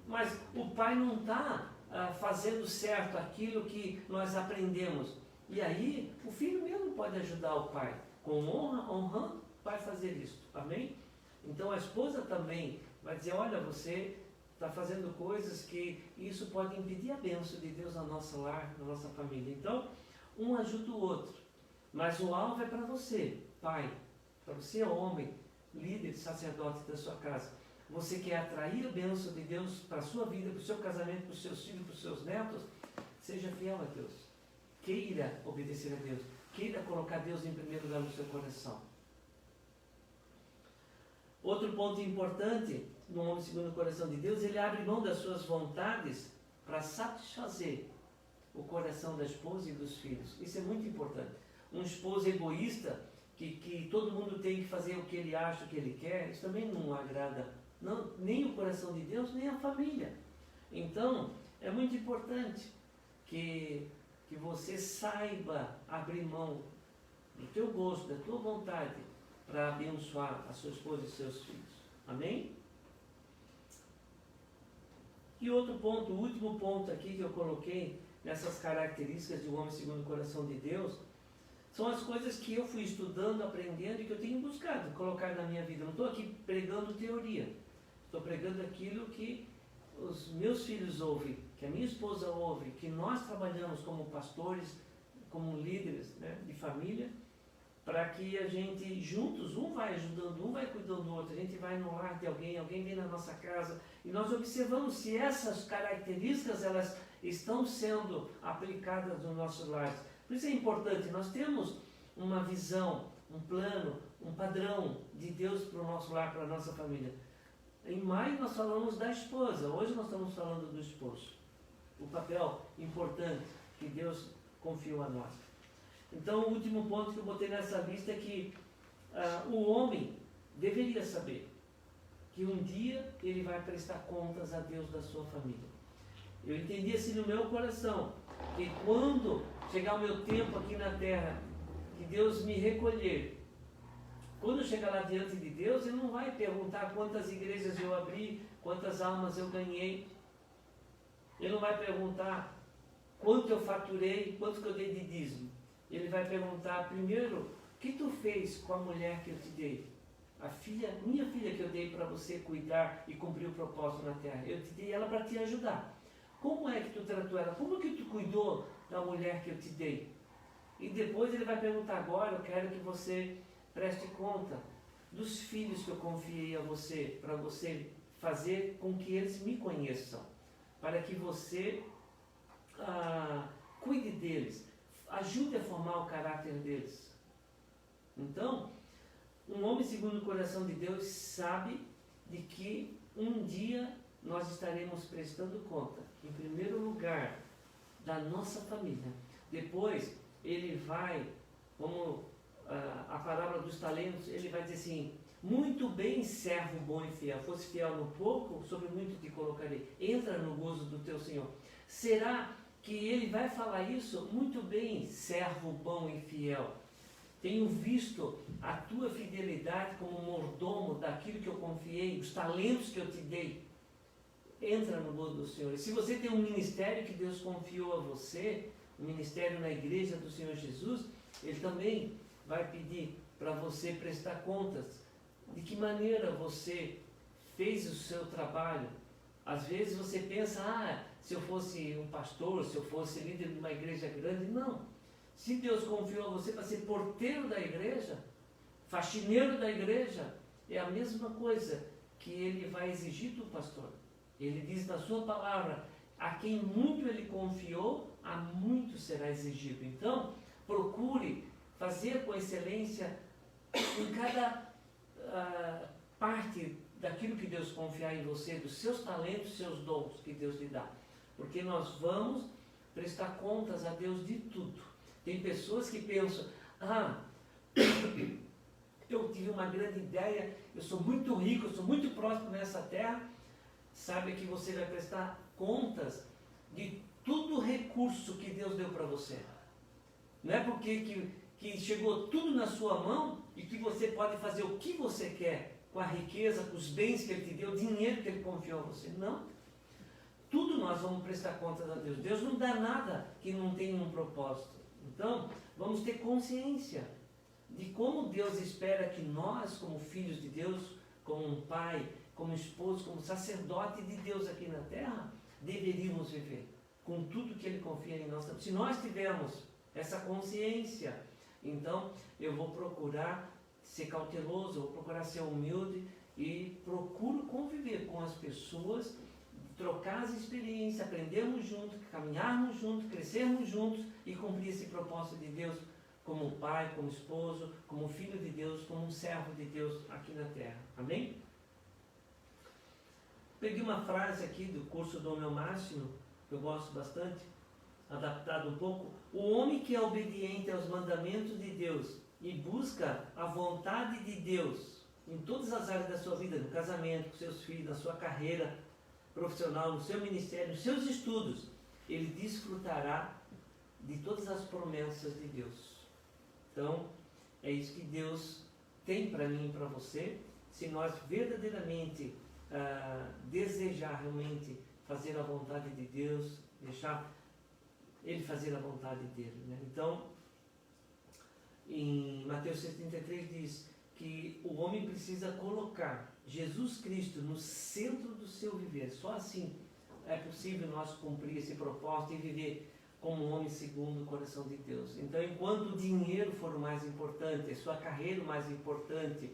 [SPEAKER 1] mas o pai não está fazendo certo aquilo que nós aprendemos. E aí, o filho mesmo pode ajudar o pai, com honra, honrando, vai fazer isso. Amém? Então a esposa também vai dizer, olha, você está fazendo coisas que isso pode impedir a bênção de Deus no nosso lar, na nossa família. Então, um ajuda o outro. Mas o alvo é para você, pai, para você, homem, líder, sacerdote da sua casa. Você quer atrair a bênção de Deus para a sua vida, para o seu casamento, para os seus filhos, para os seus netos? Seja fiel a Deus. Queira obedecer a Deus. Queira colocar Deus em primeiro lugar no seu coração. Outro ponto importante no homem segundo o coração de Deus, ele abre mão das suas vontades para satisfazer o coração da esposa e dos filhos. Isso é muito importante. Um esposo egoísta, que todo mundo tem que fazer o que ele acha, o que ele quer, isso também não agrada nem o coração de Deus, nem a família. Então, é muito importante que você saiba abrir mão do teu gosto, da tua vontade, para abençoar a sua esposa e seus filhos. Amém? E outro ponto, o último ponto aqui que eu coloquei nessas características de um homem segundo o coração de Deus, são as coisas que eu fui estudando, aprendendo e que eu tenho buscado colocar na minha vida. Eu não estou aqui pregando teoria, estou pregando aquilo que os meus filhos ouvem, que a minha esposa ouve, que nós trabalhamos como pastores, como líderes, né, de família, para que a gente juntos, um vai ajudando, um vai cuidando do outro, a gente vai no lar de alguém, alguém vem na nossa casa, e nós observamos se essas características elas estão sendo aplicadas nos nossos lares. Por isso é importante, nós temos uma visão, um plano, um padrão de Deus para o nosso lar, para a nossa família. Em maio nós falamos da esposa, hoje nós estamos falando do esposo. O papel importante que Deus confiou a nós. Então, o último ponto que eu botei nessa lista é que o homem deveria saber que um dia ele vai prestar contas a Deus da sua família. Eu entendi assim no meu coração, que quando chegar o meu tempo aqui na terra, que Deus me recolher, quando eu chegar lá diante de Deus, Ele não vai perguntar quantas igrejas eu abri, quantas almas eu ganhei. Ele não vai perguntar quanto eu faturei, quanto que eu dei de dízimo. Ele vai perguntar primeiro, o que tu fez com a mulher que eu te dei? Minha filha que eu dei para você cuidar e cumprir o propósito na terra. Eu te dei ela para te ajudar. Como é que tu tratou ela? Como que tu cuidou da mulher que eu te dei? E depois ele vai perguntar, agora eu quero que você preste conta dos filhos que eu confiei a você, para você fazer com que eles me conheçam, para que você cuide deles, ajude a formar o caráter deles. Então, um homem segundo o coração de Deus sabe de que um dia nós estaremos prestando conta, em primeiro lugar, da nossa família. Depois, ele vai, como a parábola dos talentos, ele vai dizer assim, muito bem, servo bom e fiel, fosse fiel no pouco, sobre muito te colocarei, entra no gozo do teu Senhor. Será que ele vai falar isso? Muito bem, servo bom e fiel, tenho visto a tua fidelidade como mordomo daquilo que eu confiei, os talentos que eu te dei. Entra no gozo do Senhor. E se você tem um ministério que Deus confiou a você, um ministério na igreja do Senhor Jesus, Ele também vai pedir para você prestar contas de que maneira você fez o seu trabalho. Às vezes você pensa, se eu fosse um pastor, se eu fosse líder de uma igreja grande, não. Se Deus confiou a você para ser porteiro da igreja, faxineiro da igreja, é a mesma coisa que Ele vai exigir do pastor. Ele diz na sua palavra, a quem muito Ele confiou, a muito será exigido. Então, procure fazer com excelência em cada parte daquilo que Deus confiar em você, dos seus talentos, seus dons que Deus lhe dá. Porque nós vamos prestar contas a Deus de tudo. Tem pessoas que pensam, eu tive uma grande ideia, eu sou muito rico, eu sou muito próspero nessa terra. Sabe que você vai prestar contas de todo o recurso que Deus deu para você. Não é porque que chegou tudo na sua mão e que você pode fazer o que você quer com a riqueza, com os bens que Ele te deu, o dinheiro que Ele confiou a você. Não. Tudo nós vamos prestar contas a Deus. Deus não dá nada que não tenha um propósito. Então, vamos ter consciência de como Deus espera que nós, como filhos de Deus, como um pai, como esposo, como sacerdote de Deus aqui na terra, deveríamos viver com tudo que Ele confia em nós. Se nós tivermos essa consciência, então eu vou procurar ser cauteloso, vou procurar ser humilde e procuro conviver com as pessoas, trocar as experiências, aprendermos juntos, caminharmos juntos, crescermos juntos e cumprir esse propósito de Deus como pai, como esposo, como filho de Deus, como um servo de Deus aqui na terra. Amém? Peguei uma frase aqui do curso do Homem ao Máximo, que eu gosto bastante, adaptado um pouco. O homem que é obediente aos mandamentos de Deus e busca a vontade de Deus em todas as áreas da sua vida, no casamento, com seus filhos, na sua carreira profissional, no seu ministério, nos seus estudos, ele desfrutará de todas as promessas de Deus. Então, é isso que Deus tem para mim e para você. Se nós verdadeiramente desejar realmente fazer a vontade de Deus, deixar Ele fazer a vontade dele, né? Então, em Mateus 6,33 diz que o homem precisa colocar Jesus Cristo no centro do seu viver. Só assim é possível nós cumprir esse propósito e viver como um homem segundo o coração de Deus. Então, enquanto o dinheiro for o mais importante, a sua carreira o mais importante,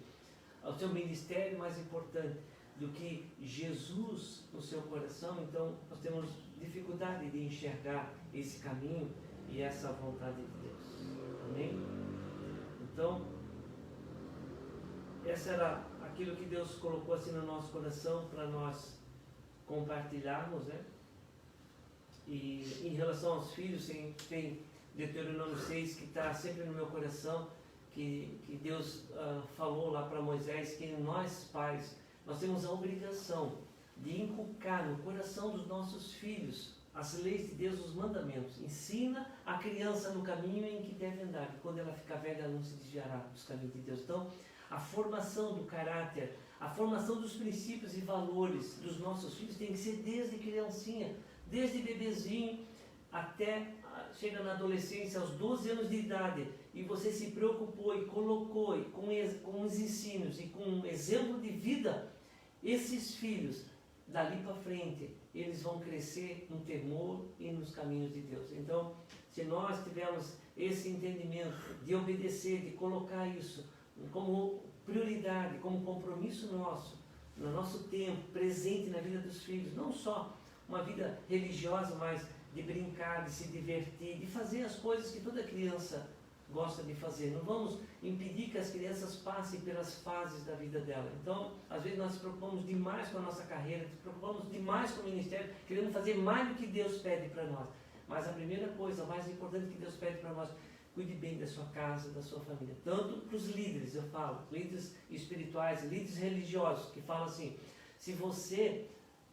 [SPEAKER 1] o seu ministério mais importante do que Jesus no seu coração, então nós temos dificuldade de enxergar esse caminho e essa vontade de Deus. Amém? Então, essa era aquilo que Deus colocou assim no nosso coração para nós compartilharmos, né? E em relação aos filhos, tem Deuteronômio 6 que está sempre no meu coração, que Deus falou lá para Moisés que nós pais, nós temos a obrigação de inculcar no coração dos nossos filhos as leis de Deus, os mandamentos. Ensina a criança no caminho em que deve andar, e quando ela ficar velha, ela não se desviará dos caminhos de Deus. Então, a formação do caráter, a formação dos princípios e valores dos nossos filhos tem que ser desde criancinha, desde bebezinho até chega na adolescência, aos 12 anos de idade, e você se preocupou e colocou e com os ensinos e com um exemplo de vida, esses filhos, dali para frente, eles vão crescer no temor e nos caminhos de Deus. Então, se nós tivermos esse entendimento de obedecer, de colocar isso como prioridade, como compromisso nosso, no nosso tempo, presente na vida dos filhos, não só uma vida religiosa, mas de brincar, de se divertir, de fazer as coisas que toda criança gosta de fazer. Não vamos impedir que as crianças passem pelas fases da vida dela. Então, às vezes nós nos preocupamos demais com a nossa carreira, nos preocupamos demais com o ministério, querendo fazer mais do que Deus pede para nós. Mas a primeira coisa, a mais importante que Deus pede para nós, cuide bem da sua casa, da sua família. Tanto para os líderes, eu falo, líderes espirituais, líderes religiosos, que falam assim, se você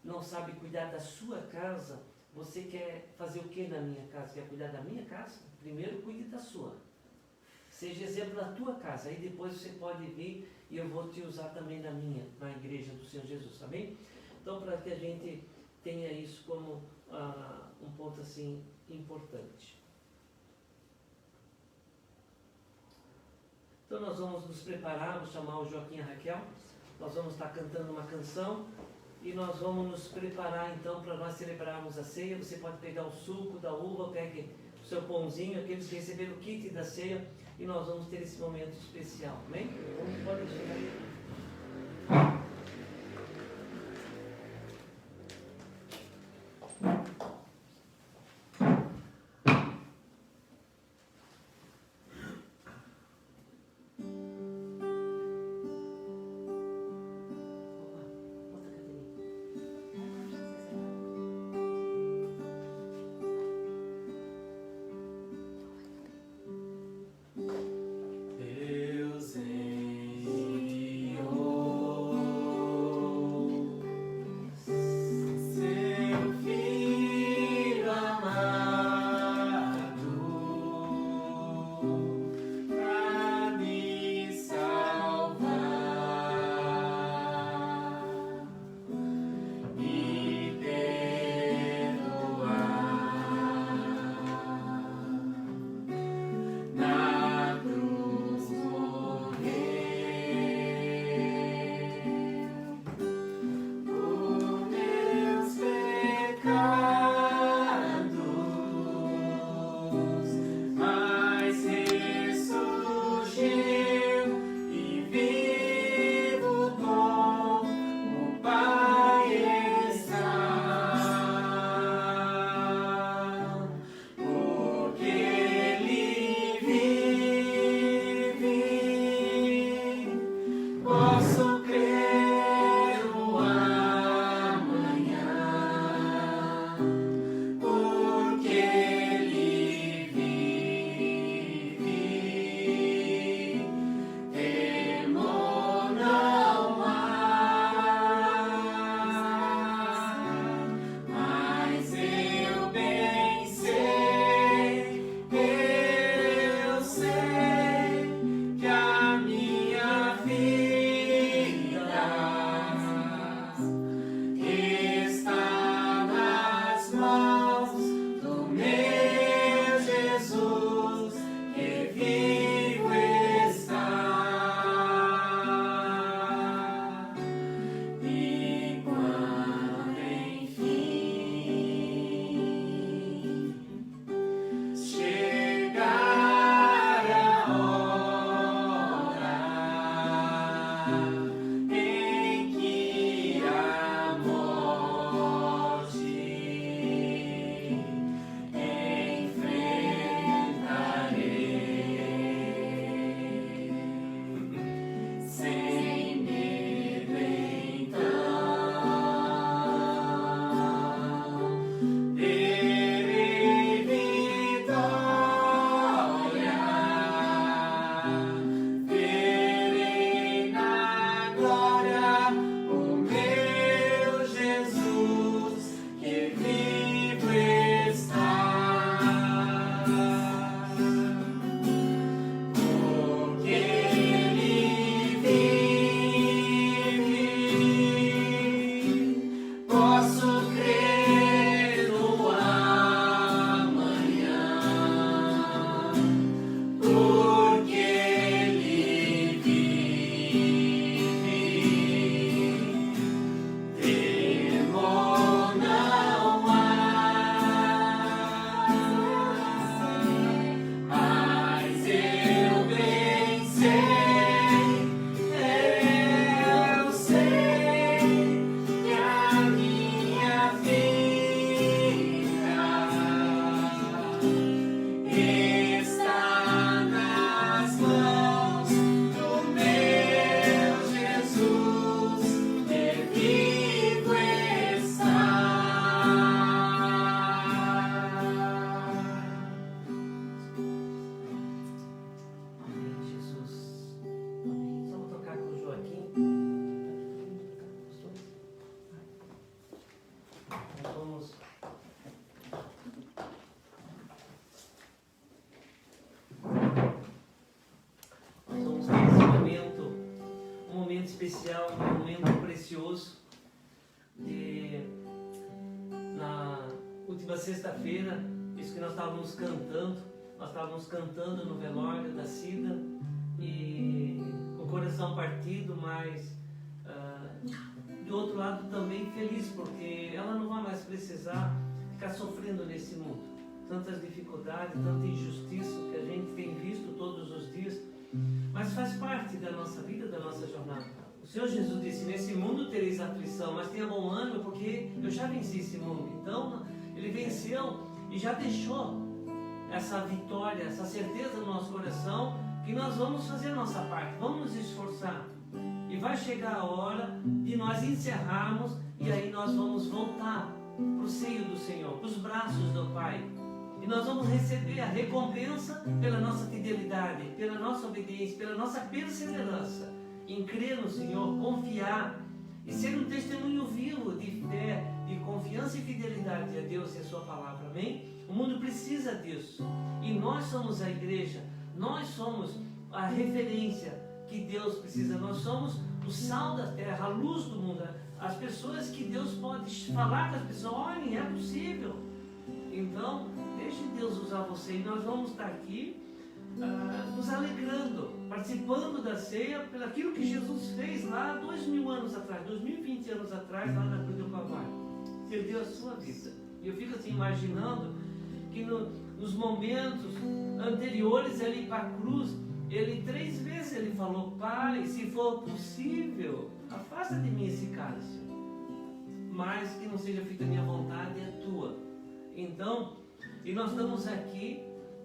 [SPEAKER 1] não sabe cuidar da sua casa, você quer fazer o que na minha casa? Quer cuidar da minha casa? Primeiro cuide da sua. Seja exemplo da tua casa, aí depois você pode vir e eu vou te usar também na minha, na igreja do Senhor Jesus, amém? Então, para que a gente tenha isso como um ponto assim importante. Então nós vamos nos preparar, vou chamar o Joaquim e a Raquel, nós vamos estar cantando uma canção e nós vamos nos preparar então para nós celebrarmos a ceia. Você pode pegar o suco da uva, pegue o seu pãozinho, aqueles que receberam o kit da ceia, e nós vamos ter esse momento especial, amém? Então podem chegar aí. Nós vamos ter esse momento, um momento especial, um momento precioso. Na última sexta-feira, isso que nós estávamos cantando no velório da Cida, e com o coração partido, mas do outro lado também feliz, porque ela não vai mais precisar ficar sofrendo nesse mundo. Tantas dificuldades, tanta injustiça que a gente tem visto todos os dias, mas faz parte da nossa vida, da nossa jornada. O Senhor Jesus disse: nesse mundo tereis aflição, mas tenha bom ânimo, porque eu já venci esse mundo. Então, Ele venceu e já deixou essa vitória, essa certeza no nosso coração, que nós vamos fazer a nossa parte, vamos nos esforçar. E vai chegar a hora de nós encerrarmos, e aí nós vamos voltar para o seio do Senhor, para os braços do Pai. E nós vamos receber a recompensa pela nossa fidelidade, pela nossa obediência, pela nossa perseverança em crer no Senhor, confiar e ser um testemunho vivo de fé, de confiança e fidelidade a Deus e a Sua palavra. Amém? O mundo precisa disso. E nós somos a igreja, nós somos a referência que Deus precisa. Nós somos o sal da terra, a luz do mundo. As pessoas que Deus pode falar com as pessoas: olhem, é possível. Então, deixe Deus usar você. E nós vamos estar aqui nos alegrando, participando da ceia pelo aquilo que Jesus fez lá 2000 anos atrás, 2020 anos atrás, lá na cruz do Calvário. Ele deu a sua vida. E eu fico assim imaginando que nos momentos anteriores ali para a cruz, ele 3 vezes ele falou: Pai, se for possível, afasta de mim esse cálice, mas que não seja feita a minha vontade, é a tua. Então, e nós estamos aqui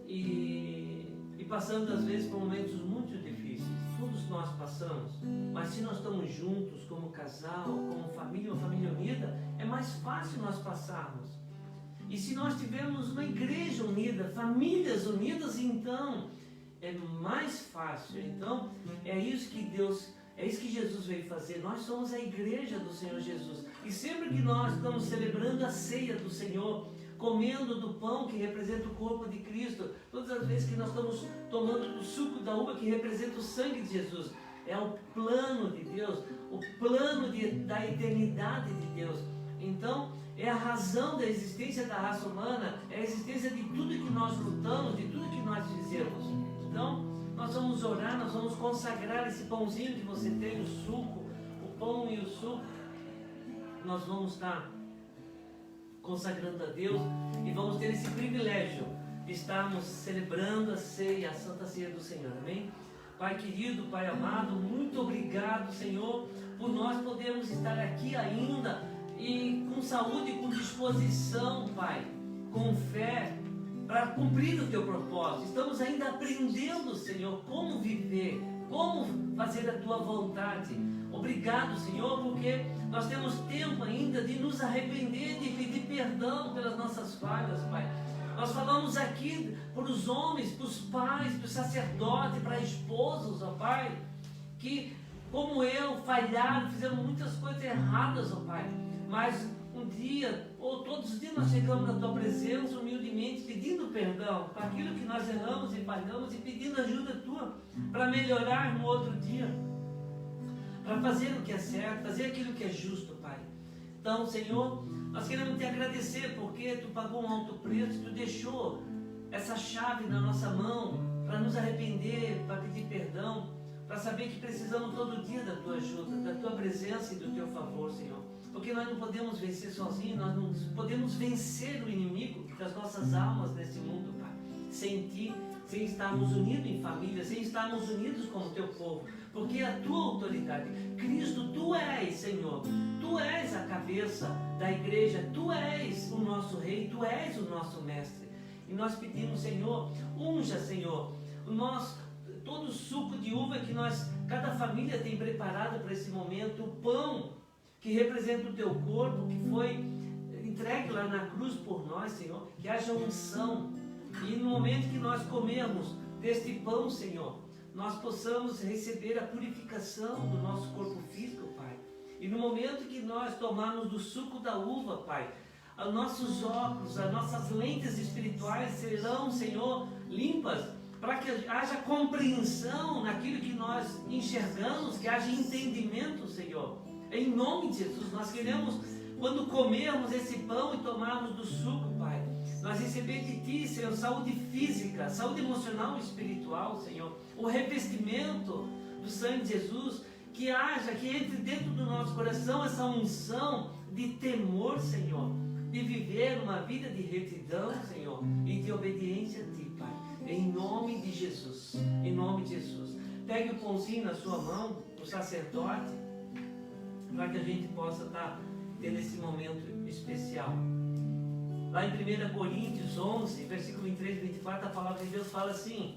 [SPEAKER 1] e passando às vezes por momentos muito difíceis. Todos nós passamos, mas se nós estamos juntos como casal, como família, uma família unida, é mais fácil nós passarmos. E se nós tivermos uma igreja unida, famílias unidas, então é mais fácil. Então é isso que Jesus veio fazer. Nós somos a igreja do Senhor Jesus. E sempre que nós estamos celebrando a ceia do Senhor, comendo do pão que representa o corpo de Cristo, todas as vezes que nós estamos tomando do suco da uva que representa o sangue de Jesus, é o plano de Deus, o plano da eternidade de Deus. Então, é a razão da existência da raça humana, é a existência de tudo que nós lutamos, de tudo que nós fizemos. Então, nós vamos orar, nós vamos consagrar esse pãozinho que você tem, o suco, o pão e o suco. Nós vamos estar consagrando a Deus e vamos ter esse privilégio de estarmos celebrando a ceia, a Santa Ceia do Senhor. Amém? Pai querido, Pai amado, muito obrigado, Senhor, por nós podermos estar aqui ainda e com saúde, com disposição, Pai, com fé, para cumprir o Teu propósito. Estamos ainda aprendendo, Senhor, como viver, como fazer a Tua vontade. Obrigado, Senhor, porque nós temos tempo ainda de nos arrepender, de pedir perdão pelas nossas falhas, Pai. Nós falamos aqui para os homens, para os pais, para os sacerdotes, para esposos, ó Pai, que como eu, falharam, fizeram muitas coisas erradas, ó Pai. Mas um dia, ou todos os dias nós chegamos na Tua presença humildemente, pedindo perdão para aquilo que nós erramos e falhamos e pedindo ajuda Tua para melhorar no outro dia, para fazer o que é certo, fazer aquilo que é justo, Pai. Então, Senhor, nós queremos Te agradecer porque Tu pagou um alto preço, Tu deixou essa chave na nossa mão para nos arrepender, para pedir perdão, para saber que precisamos todo dia da Tua ajuda, da Tua presença e do Teu favor, Senhor. Porque nós não podemos vencer sozinhos, nós não podemos vencer o inimigo das nossas almas nesse mundo, Pai, sem Ti, sem estarmos unidos em família, sem estarmos unidos como Teu povo, porque é a Tua autoridade. Cristo, Tu és, Senhor, Tu és a cabeça da igreja, Tu és o nosso Rei, Tu és o nosso Mestre. E nós pedimos, Senhor, unja, Senhor, todo o suco de uva que cada família tem preparado para esse momento, o pão que representa o Teu corpo, que foi entregue lá na cruz por nós, Senhor, que haja unção. E no momento que nós comemos deste pão, Senhor, nós possamos receber a purificação do nosso corpo físico, Pai. E no momento que nós tomarmos do suco da uva, Pai, os nossos óculos, as nossas lentes espirituais serão, Senhor, limpas, para que haja compreensão naquilo que nós enxergamos, que haja entendimento, Senhor. Em nome de Jesus, nós queremos, quando comermos esse pão e tomarmos do suco, Pai, nós recebemos de Ti, Senhor, saúde física, saúde emocional e espiritual, Senhor, o revestimento do sangue de Jesus, que haja, que entre dentro do nosso coração essa unção de temor, Senhor, de viver uma vida de retidão, Senhor, e de obediência a Ti, Pai, em nome de Jesus, em nome de Jesus. Pegue o pãozinho na sua mão, o sacerdote, para que a gente possa estar tendo esse momento especial. Lá em 1 Coríntios 11, versículo 23 e 24, a palavra de Deus fala assim: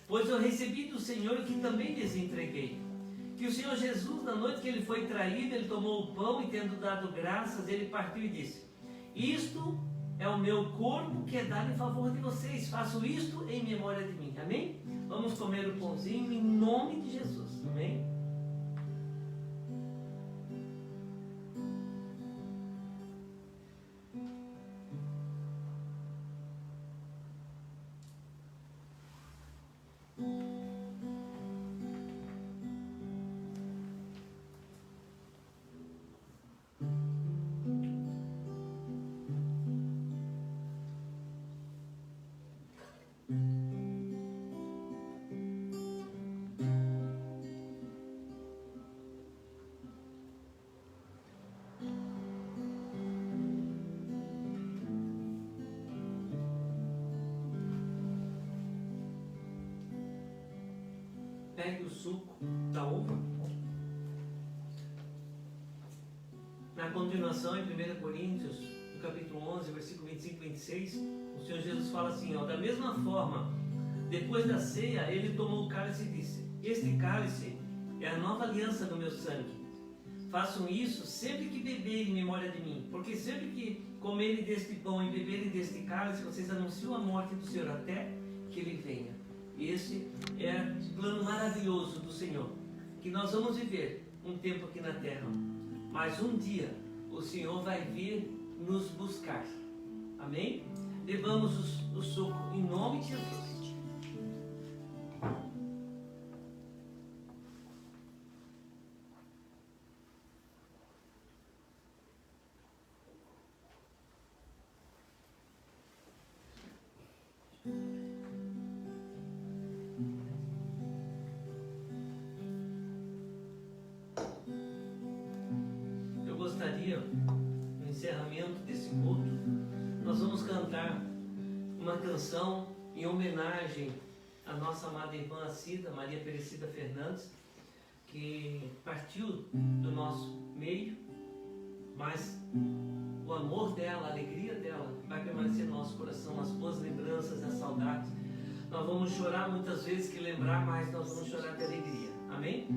[SPEAKER 1] pois eu recebi do Senhor o que também lhes entreguei, que o Senhor Jesus, na noite que ele foi traído, ele tomou o pão e, tendo dado graças, ele partiu e disse: isto é o meu corpo que é dado em favor de vocês, faço isto em memória de mim. Amém? Vamos comer o pãozinho em nome de Jesus. Amém? Pegue o suco da uva. Na continuação, em 1 Coríntios, no capítulo 11, versículo 25 e 26, o Senhor Jesus fala assim, ó: da mesma forma, depois da ceia, ele tomou o cálice e disse: este cálice é a nova aliança no meu sangue. Façam isso sempre que beberem em memória de mim, porque sempre que comerem deste pão e beberem deste cálice, vocês anunciam a morte do Senhor até que ele venha. Esse é o plano maravilhoso do Senhor, que nós vamos viver um tempo aqui na terra, mas um dia o Senhor vai vir nos buscar. Amém? Bebamos o suco em nome de Jesus. No encerramento desse culto, nós vamos cantar uma canção em homenagem à nossa amada irmã Cida, Maria Perecida Fernandes, que partiu do nosso meio, mas o amor dela, a alegria dela vai permanecer no nosso coração, as boas lembranças, as saudades. Nós vamos chorar muitas vezes que lembrar, mas nós vamos chorar de alegria. Amém?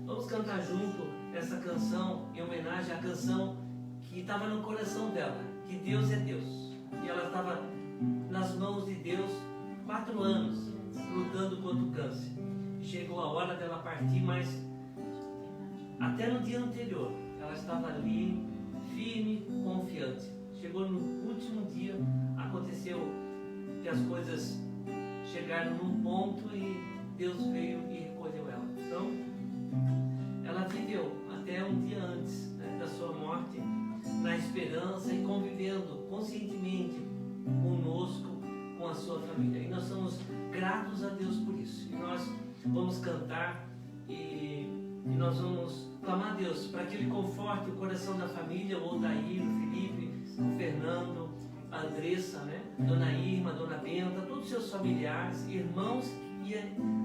[SPEAKER 1] Vamos cantar junto essa canção em homenagem à canção que estava no coração dela, que Deus é Deus. E ela estava nas mãos de Deus 4 anos, lutando contra o câncer. Chegou a hora dela partir, mas até no dia anterior, ela estava ali, firme, confiante. Chegou no último dia, aconteceu que as coisas chegaram num ponto e Deus veio e recolheu ela. Então, ela viveu até um dia antes, né, da sua morte, na esperança e convivendo conscientemente conosco, com a sua família. E nós somos gratos a Deus por isso. E nós vamos cantar e nós vamos clamar a Deus para que Ele conforte o coração da família, o Odair, o Felipe, o Fernando, a Andressa, né? Dona Irma, Dona Benta, todos os seus familiares, irmãos e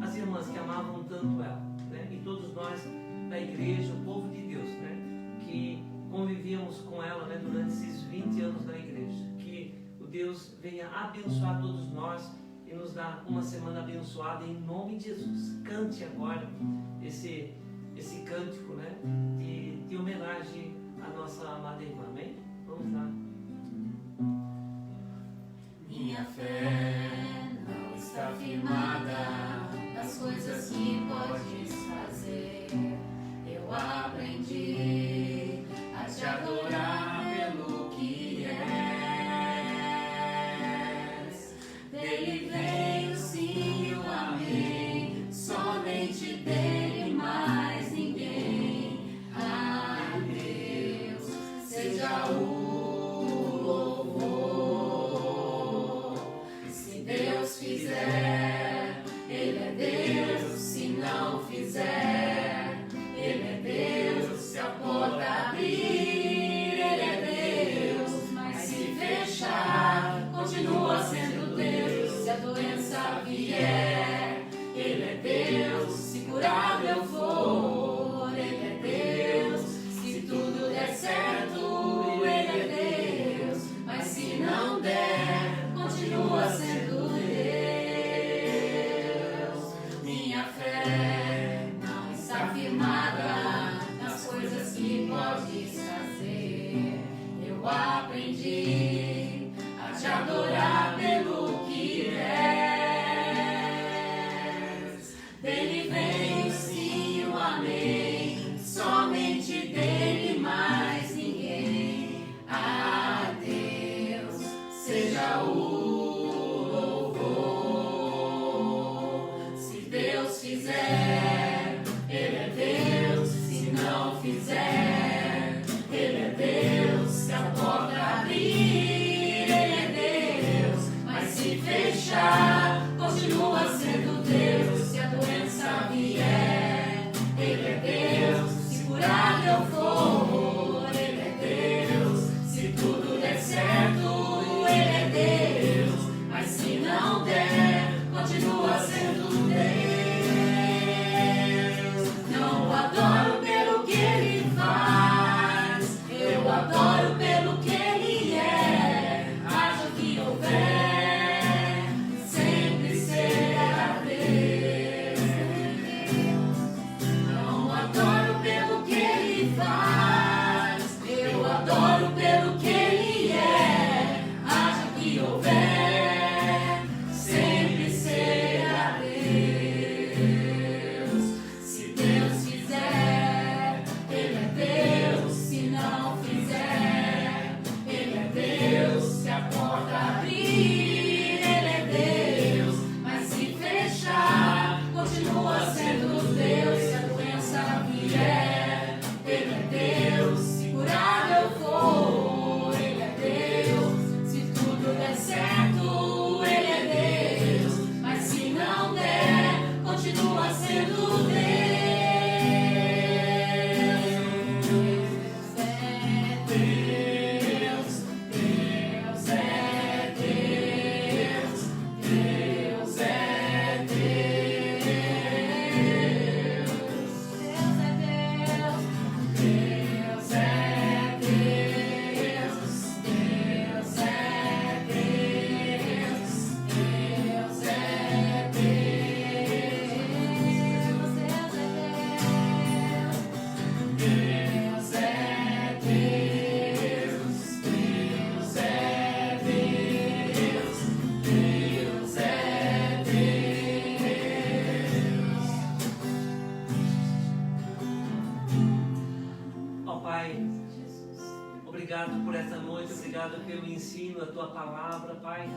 [SPEAKER 1] as irmãs que amavam tanto ela, né? E todos nós da igreja, o povo de Deus, né? Que convivíamos com ela, né? Durante esses 20 anos na igreja. Que o Deus venha abençoar todos nós e nos dar uma semana abençoada em nome de Jesus. Cante agora esse cântico, né? De homenagem à nossa amada irmã. Amém? Vamos lá.
[SPEAKER 2] Minha fé não está firmada nas coisas que podes fazer. Eu aprendi a te adorar pelo que
[SPEAKER 3] aprendi a te adorar pelo que és. Dele vem o sim, o amém, somente dele, mais ninguém. A Deus seja o louvor. Se Deus fizer, Ele é Deus. Se não fizer, Ele é Deus. Se a porta abrir, Ele é Deus. Mas se fechar, continua sendo Deus. Se a doença vier, Ele é Deus. Se curado eu for, Ele é Deus. Se tudo der certo, Ele é Deus. Mas se não der, continua sendo Deus. Não o adoro pelo que Ele faz, eu adoro pelo que Ele é. Haja o que houver, sempre será Deus. Não o adoro pelo que Ele faz, eu adoro pelo que Ele é. Haja o que houver, sempre será Deus. Se Deus fizer, Ele é Deus. Se não fizer, Ele é Deus. Se a porta abrir, Ele é Deus. Mas se fechar, continua sendo Deus. Se a doença vier, Ele é Deus. Se curado eu for, Ele é Deus. Se tudo der certo, Ele é Deus. Mas se não der, continua sendo Deus. Deus é Deus. Deus é Deus. Deus é Deus. Deus é Deus. Deus é Deus. Deus é Deus. Deus é
[SPEAKER 1] Ó Pai, obrigado por essa noite, obrigado pelo ensino, a Tua palavra, Pai.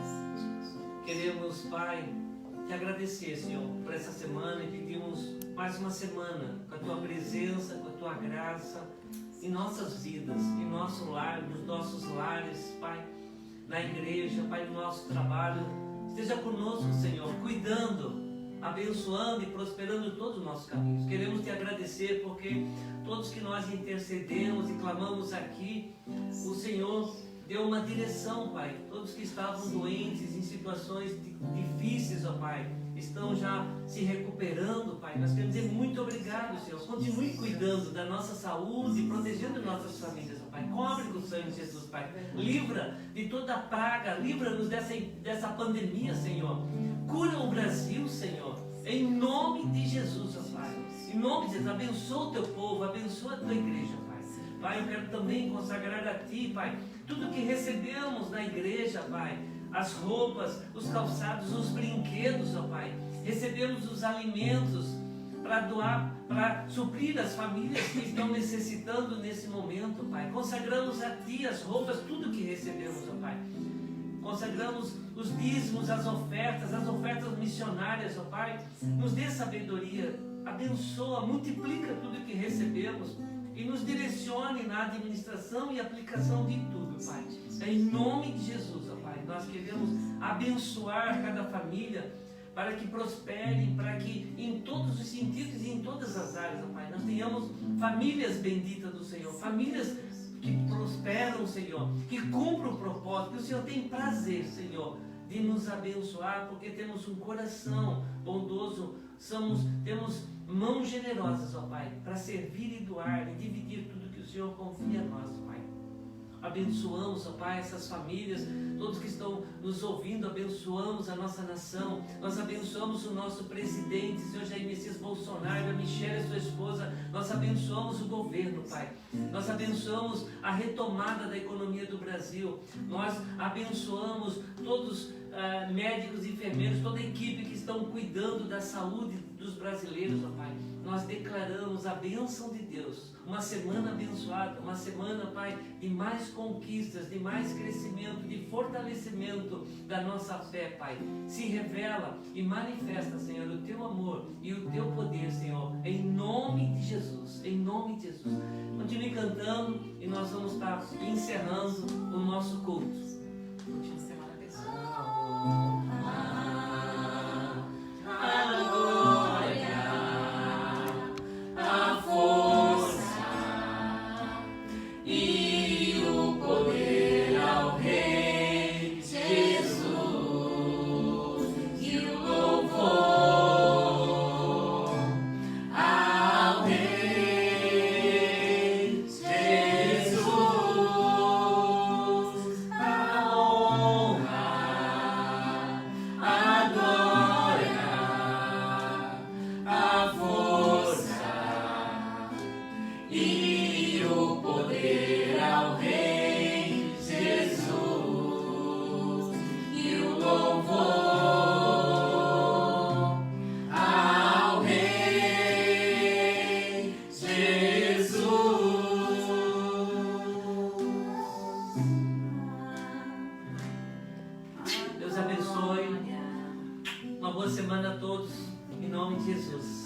[SPEAKER 1] Queremos, Pai, te agradecer, Senhor, por essa semana e pedimos mais uma semana com a Tua presença, com a Tua graça em nossas vidas, em nosso lar, nos nossos lares, Pai, na igreja, Pai, no nosso trabalho. Esteja conosco, Senhor, cuidando, abençoando e prosperando todos os nossos caminhos. Queremos te agradecer porque todos que nós intercedemos e clamamos aqui, o Senhor deu uma direção, Pai. Todos que estavam doentes, em situações difíceis, ó Pai, estão já se recuperando, Pai. Nós queremos dizer muito obrigado, Senhor. Continue cuidando da nossa saúde, protegendo nossas famílias, ó Pai. Cobre com o sangue de Jesus, Pai. Livra de toda praga, livra-nos dessa pandemia, Senhor. Cura o Brasil, Senhor. Em nome de Jesus, ó Pai. Em nome de Jesus, abençoa o teu povo, abençoa a tua igreja, Pai. Pai, eu quero também consagrar a Ti, Pai, tudo que recebemos na igreja, Pai, as roupas, os calçados, os brinquedos, ó Pai. Recebemos os alimentos para doar, para suprir as famílias que estão necessitando nesse momento, Pai. Consagramos a Ti as roupas, tudo que recebemos, ó Pai. Consagramos os dízimos, as ofertas missionárias, ó Pai. Nos dê sabedoria, abençoa, multiplica tudo que recebemos e nos direcione na administração e aplicação de tudo, Pai. Em nome de Jesus, ó Pai, nós queremos abençoar cada família para que prospere, para que em todos os sentidos e em todas as áreas, ó Pai, nós tenhamos famílias benditas do Senhor, famílias que prosperam, Senhor, que cumprem o propósito, que o Senhor tem prazer, Senhor, de nos abençoar, porque temos um coração bondoso, temos mãos generosas, ó Pai, para servir e doar e dividir tudo que o Senhor confia a nós, Pai. abençoamos, ó Pai, essas famílias, todos que estão nos ouvindo, abençoamos a nossa nação, nós abençoamos o nosso presidente, Senhor Jair Messias Bolsonaro, a Michelle, sua esposa, nós abençoamos o governo, Pai, nós abençoamos a retomada da economia do Brasil, nós abençoamos todos médicos e enfermeiros, toda a equipe que estão cuidando da saúde dos brasileiros, ó Pai. Nós declaramos a bênção de Deus, uma semana abençoada, uma semana, Pai, de mais conquistas, de mais crescimento, de fortalecimento da nossa fé, Pai. Se revela e manifesta, Senhor, o Teu amor e o Teu poder, Senhor, em nome de Jesus, em nome de Jesus. Continue cantando e nós vamos estar encerrando o nosso culto. Última semana abençoada. Deus abençoe. Uma boa semana a todos, em nome de Jesus.